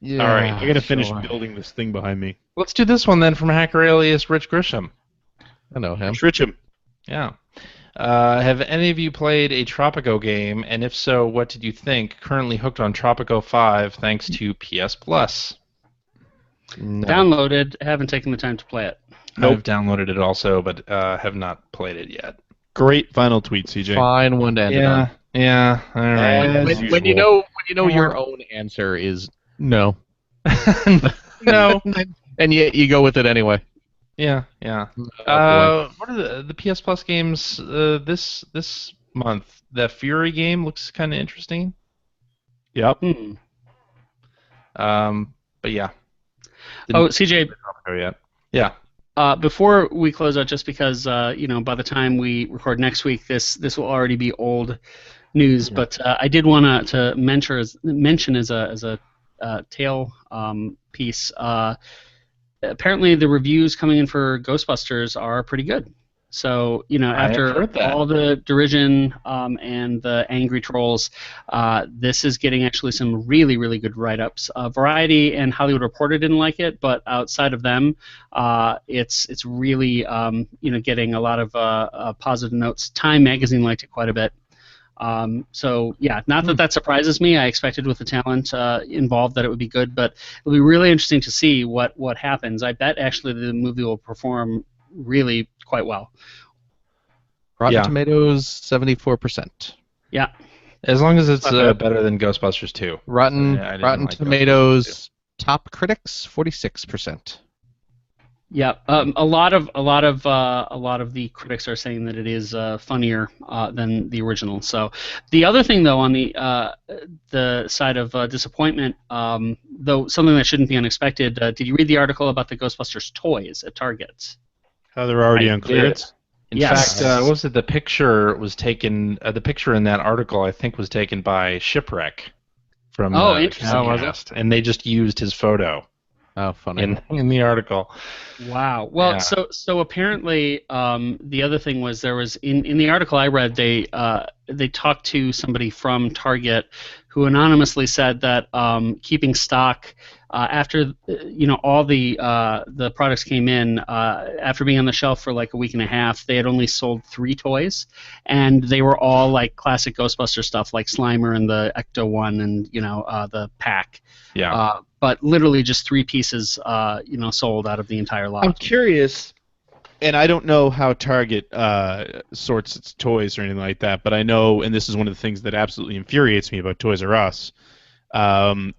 Yeah, All right, I gotta finish sure. building this thing behind me. Let's do this one then from hacker alias Rich Grisham. I know him. Shritcham. Yeah. Have any of you played a Tropico game, and if so, what did you think? Currently hooked on Tropico 5 thanks to PS Plus. No. Downloaded. Haven't taken the time to play it. Nope. I've downloaded it also, but have not played it yet. Great final tweet, CJ. Fine one to end it on. Yeah. All right. As When you usual. know your own answer is no, No. and yet you go with it anyway. Yeah. Oh, What are the PS Plus games this month? The Fury game looks kind of interesting. Yep. Hmm. But yeah. Oh, CJ, Tropico yet. Yeah. before we close out, just because by the time we record next week, this will already be old news. Yeah. But I did want to mention as a tail piece. Apparently, the reviews coming in for Ghostbusters are pretty good. So I have after heard that. all the derision and the angry trolls, this is getting actually some really, really good write-ups. Variety and Hollywood Reporter didn't like it, but outside of them, it's really getting a lot of positive notes. Time Magazine liked it quite a bit. So yeah, not that surprises me. I expected with the talent involved that it would be good, but it'll be really interesting to see what happens. I bet actually the movie will perform really quite well. Rotten Yeah. Tomatoes 74%. Yeah. As long as it's Not bad. better than Ghostbusters 2. Rotten Yeah, I didn't Rotten like Tomatoes top critics 46%. Yeah, a lot of the critics are saying that it is funnier than the original. So, the other thing though, on the side of disappointment, though something that shouldn't be unexpected, did you read the article about the Ghostbusters toys at Target? How they're already I on clearance. In Yes. fact, what was it? The picture was taken. The picture in that article, I think, was taken by Shipwreck from Oh, the interesting. Casino Cast, and they just used his photo Oh, funny. in the article. Wow. Well, Yeah. so apparently, the other thing was there was in the article I read, they talked to somebody from Target who anonymously said that keeping stock after all the products came in after being on the shelf for like a week and a half, they had only sold 3 toys, and they were all like classic Ghostbuster stuff, like Slimer and the Ecto one, and the pack. Yeah. But literally just 3 pieces, sold out of the entire lot. I'm curious, and I don't know how Target sorts its toys or anything like that, but I know, and this is one of the things that absolutely infuriates me about Toys R Us,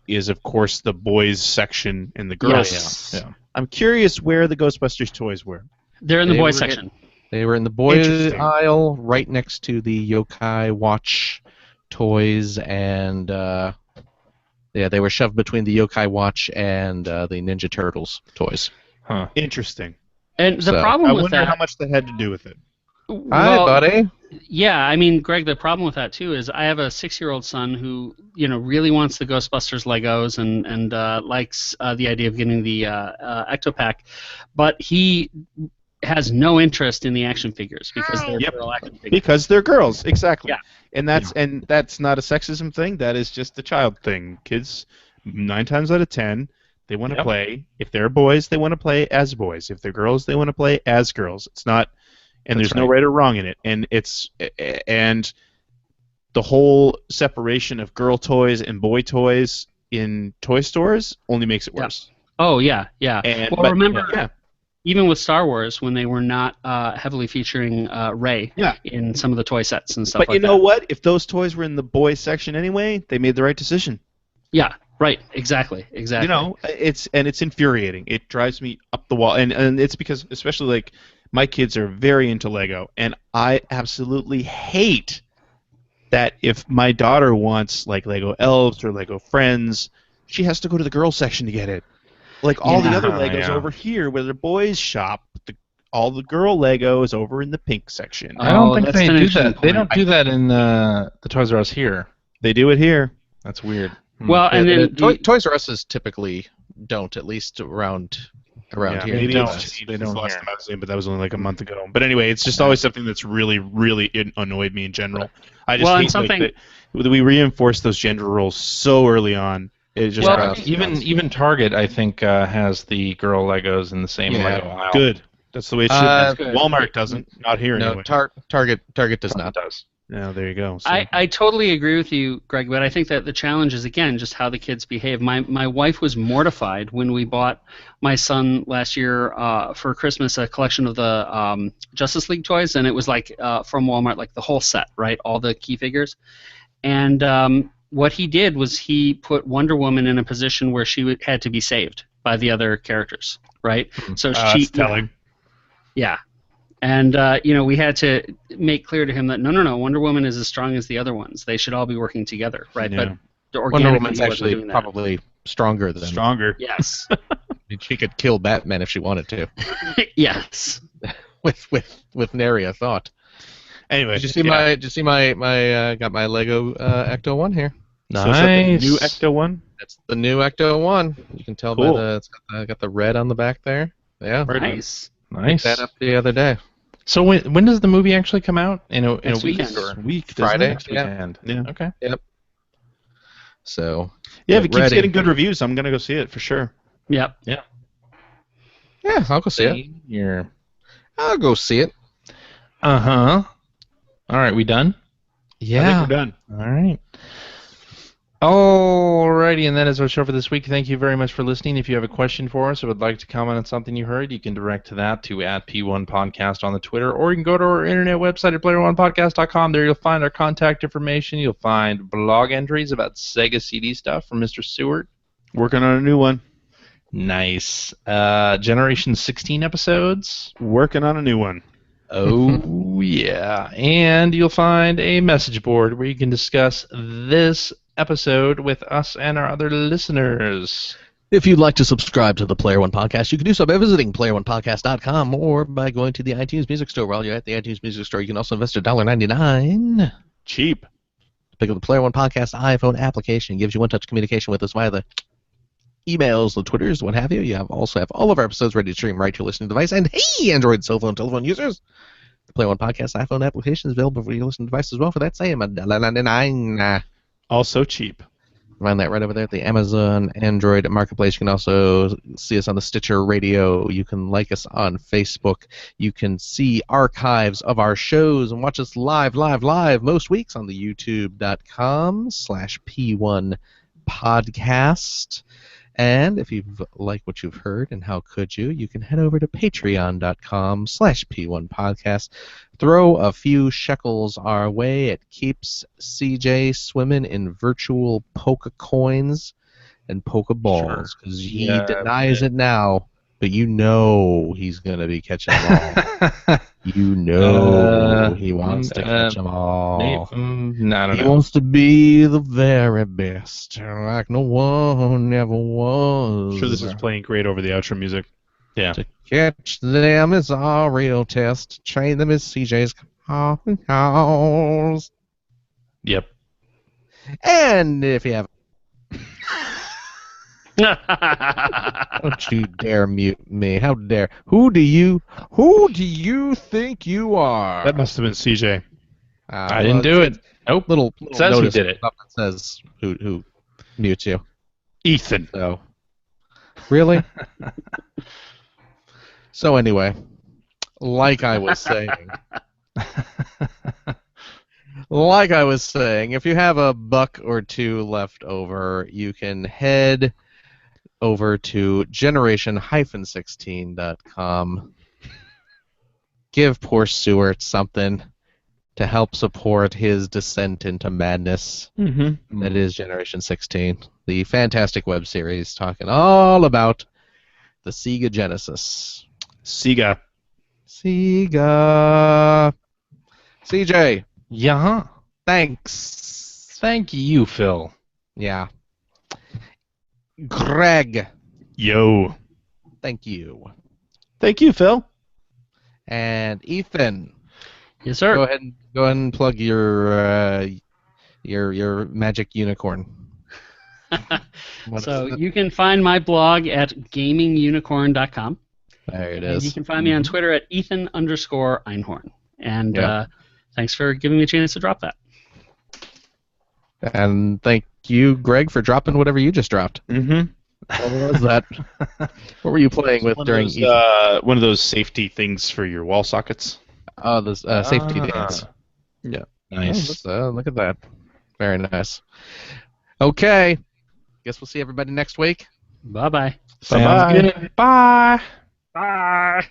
is of course the boys section and the girls. Yes. Yeah. I'm curious where the Ghostbusters toys were. They're in the They boys were section. They were in the boys Interesting. aisle, right next to the Yokai Watch toys, and they were shoved between the Yokai Watch and the Ninja Turtles toys. Huh. Interesting. And the So, problem I with wonder that, how much that had to do with it. Hi, well, buddy. yeah, I mean, Greg, the problem with that too is I have a 6-year-old son who, really wants the Ghostbusters Legos and likes the idea of getting the Ectopack, but he has no interest in the action figures because they're Yep. girl action figures. Because they're girls, exactly. Yeah. And that's not a sexism thing. That is just a child thing. Kids, 9 times out of 10, they want to Yep. play. If they're boys, they want to play as boys. If they're girls, they want to play as girls. It's not, and That's there's no right. right or wrong in it. And the whole separation of girl toys and boy toys in toy stores only makes it Yeah. worse. Oh yeah, yeah. And Well, but- remember, yeah. even with Star Wars, when they were not heavily featuring Rey Yeah. in some of the toy sets and stuff But like you know that. what? If those toys were in the boys section anyway, they made the right decision. Yeah, right. Exactly. You know, it's infuriating. It drives me up the wall, and it's because especially like my kids are very into Lego, and I absolutely hate that if my daughter wants like Lego Elves or Lego Friends, she has to go to the girls section to get it. Like all the Yeah. other Legos Yeah. over here where the boys shop, all the girl Lego is over in the pink section. I don't Oh, think that's they an do interesting that. They point. don't do that in the Toys R Us here. They do it here. That's weird. Well, and then Toys R Us typically don't, at least around around Yeah, here. maybe don't. it's changed They since don't the last here. time I was in, but that was only like a month ago. But anyway, it's just always something that's really, really annoyed me in general. I just Well, and hate like, something- that we reinforce those gender roles so early on. It just Well, drives me nuts. even Target, I think, has the girl Legos in the same Yeah. Lego aisle. Good. That's the way it should That's be. good. Walmart doesn't. Not here No, anyway. Target does It not. does. No, there you go. So, I totally agree with you, Greg, but I think that the challenge is, again, just how the kids behave. My wife was mortified when we bought my son last year for Christmas a collection of the Justice League toys, and it was like from Walmart, like the whole set, right? All the key figures. And what he did was he put Wonder Woman in a position where she had to be saved by the other characters, right? So she, that's telling. yeah. And we had to make clear to him that no, Wonder Woman is as strong as the other ones. They should all be working together, right? Yeah. But Wonder organically, Woman's he wasn't actually doing that. probably stronger than. Stronger. Yes. I mean, she could kill Batman if she wanted to, Yes. with nary a thought. Anyway, Did you see my got my Lego Ecto 1 here? So is that the Nice. new Ecto one? That's the new Ecto 1. You can tell Cool. by got the red on the back there. Yeah. Right on. Nice. Nice. That up the other day. So when does the movie actually come out? In a Next week weekend. or Week, doesn't Friday, it? next yeah. weekend? Yeah. Okay. So Yeah, if get it keeps ready. getting good reviews, I'm gonna go see it for sure. Yep. Yeah, I'll go see it. You're... I'll go see it. Uh-huh. All right, we done? I think we're done. All right. Alrighty, and that is our show for this week. Thank you very much for listening. If you have a question for us or would like to comment on something you heard, you can direct to that to @P1Podcast on the Twitter, or you can go to our internet website at player1podcast.com. There you'll find our contact information. You'll find blog entries about Sega CD stuff from Mr. Seward. Working on a new one. Nice. Generation 16 episodes. Working on a new one. Oh, yeah. And you'll find a message board where you can discuss this episode with us and our other listeners. If you'd like to subscribe to the Player One Podcast, you can do so by visiting player1podcast.com or by going to the iTunes Music Store. While you're at the iTunes Music Store, you can also invest $1.99. Cheap. Pick up the Player One Podcast iPhone application. It gives you one-touch communication with us via the emails, the Twitters, what have you. You also have all of our episodes ready to stream right to your listening device. And hey, Android cell phone telephone users, the Player One Podcast iPhone application is available for your listening device as well for that same $1.99. Also cheap. Find that right over there at the Amazon Android Marketplace. You can also see us on the Stitcher Radio. You can like us on Facebook. You can see archives of our shows and watch us live most weeks on the youtube.com/P1 podcast. And if you like what you've heard, and how could you can head over to patreon.com/P1 podcast. Throw a few shekels our way. It keeps CJ swimming in virtual Poke coins and Pokeballs, because he denies it now, but you know he's going to be catching them all. You know he wants to catch them all. I don't He know. wants to be the very best, like no one ever was. I'm sure this is playing great over the outro music. Yeah. To catch them is our real test. Train them is CJ's calls. Yep. And if you have, don't you dare mute me. How dare? Who do you think you are? That must have been CJ. I didn't do it. Nope. Little It says who notice did it. up that says who mutes you. Ethan. So, really? So anyway, like I was saying, if you have a buck or two left over, you can head over to generation-16.com. Give poor Stewart something to help support his descent into madness. Mm-hmm. That is Generation 16, the fantastic web series talking all about the Sega Genesis. Sega. Sega. CJ, Yeah. thanks. Thank you, Phil. Yeah. Greg, Yo. thank you. Thank you, Phil. And Ethan, Yes, sir. go ahead and plug your magic unicorn. What So is it? you can find my blog at gamingunicorn.com. There it And you is. can find me on Twitter at Ethan_Einhorn. And Yeah. thanks for giving me a chance to drop that. And thank you, Greg, for dropping whatever you just dropped. Mm-hmm. What was that? What were you playing with during those, Ethan? one of those safety things for your wall sockets. Oh, the safety dance. Yeah. Nice. Look at that. Very nice. Okay. Guess we'll see everybody next week. Bye-bye. Sounds Bye-bye. good. Bye. Bye.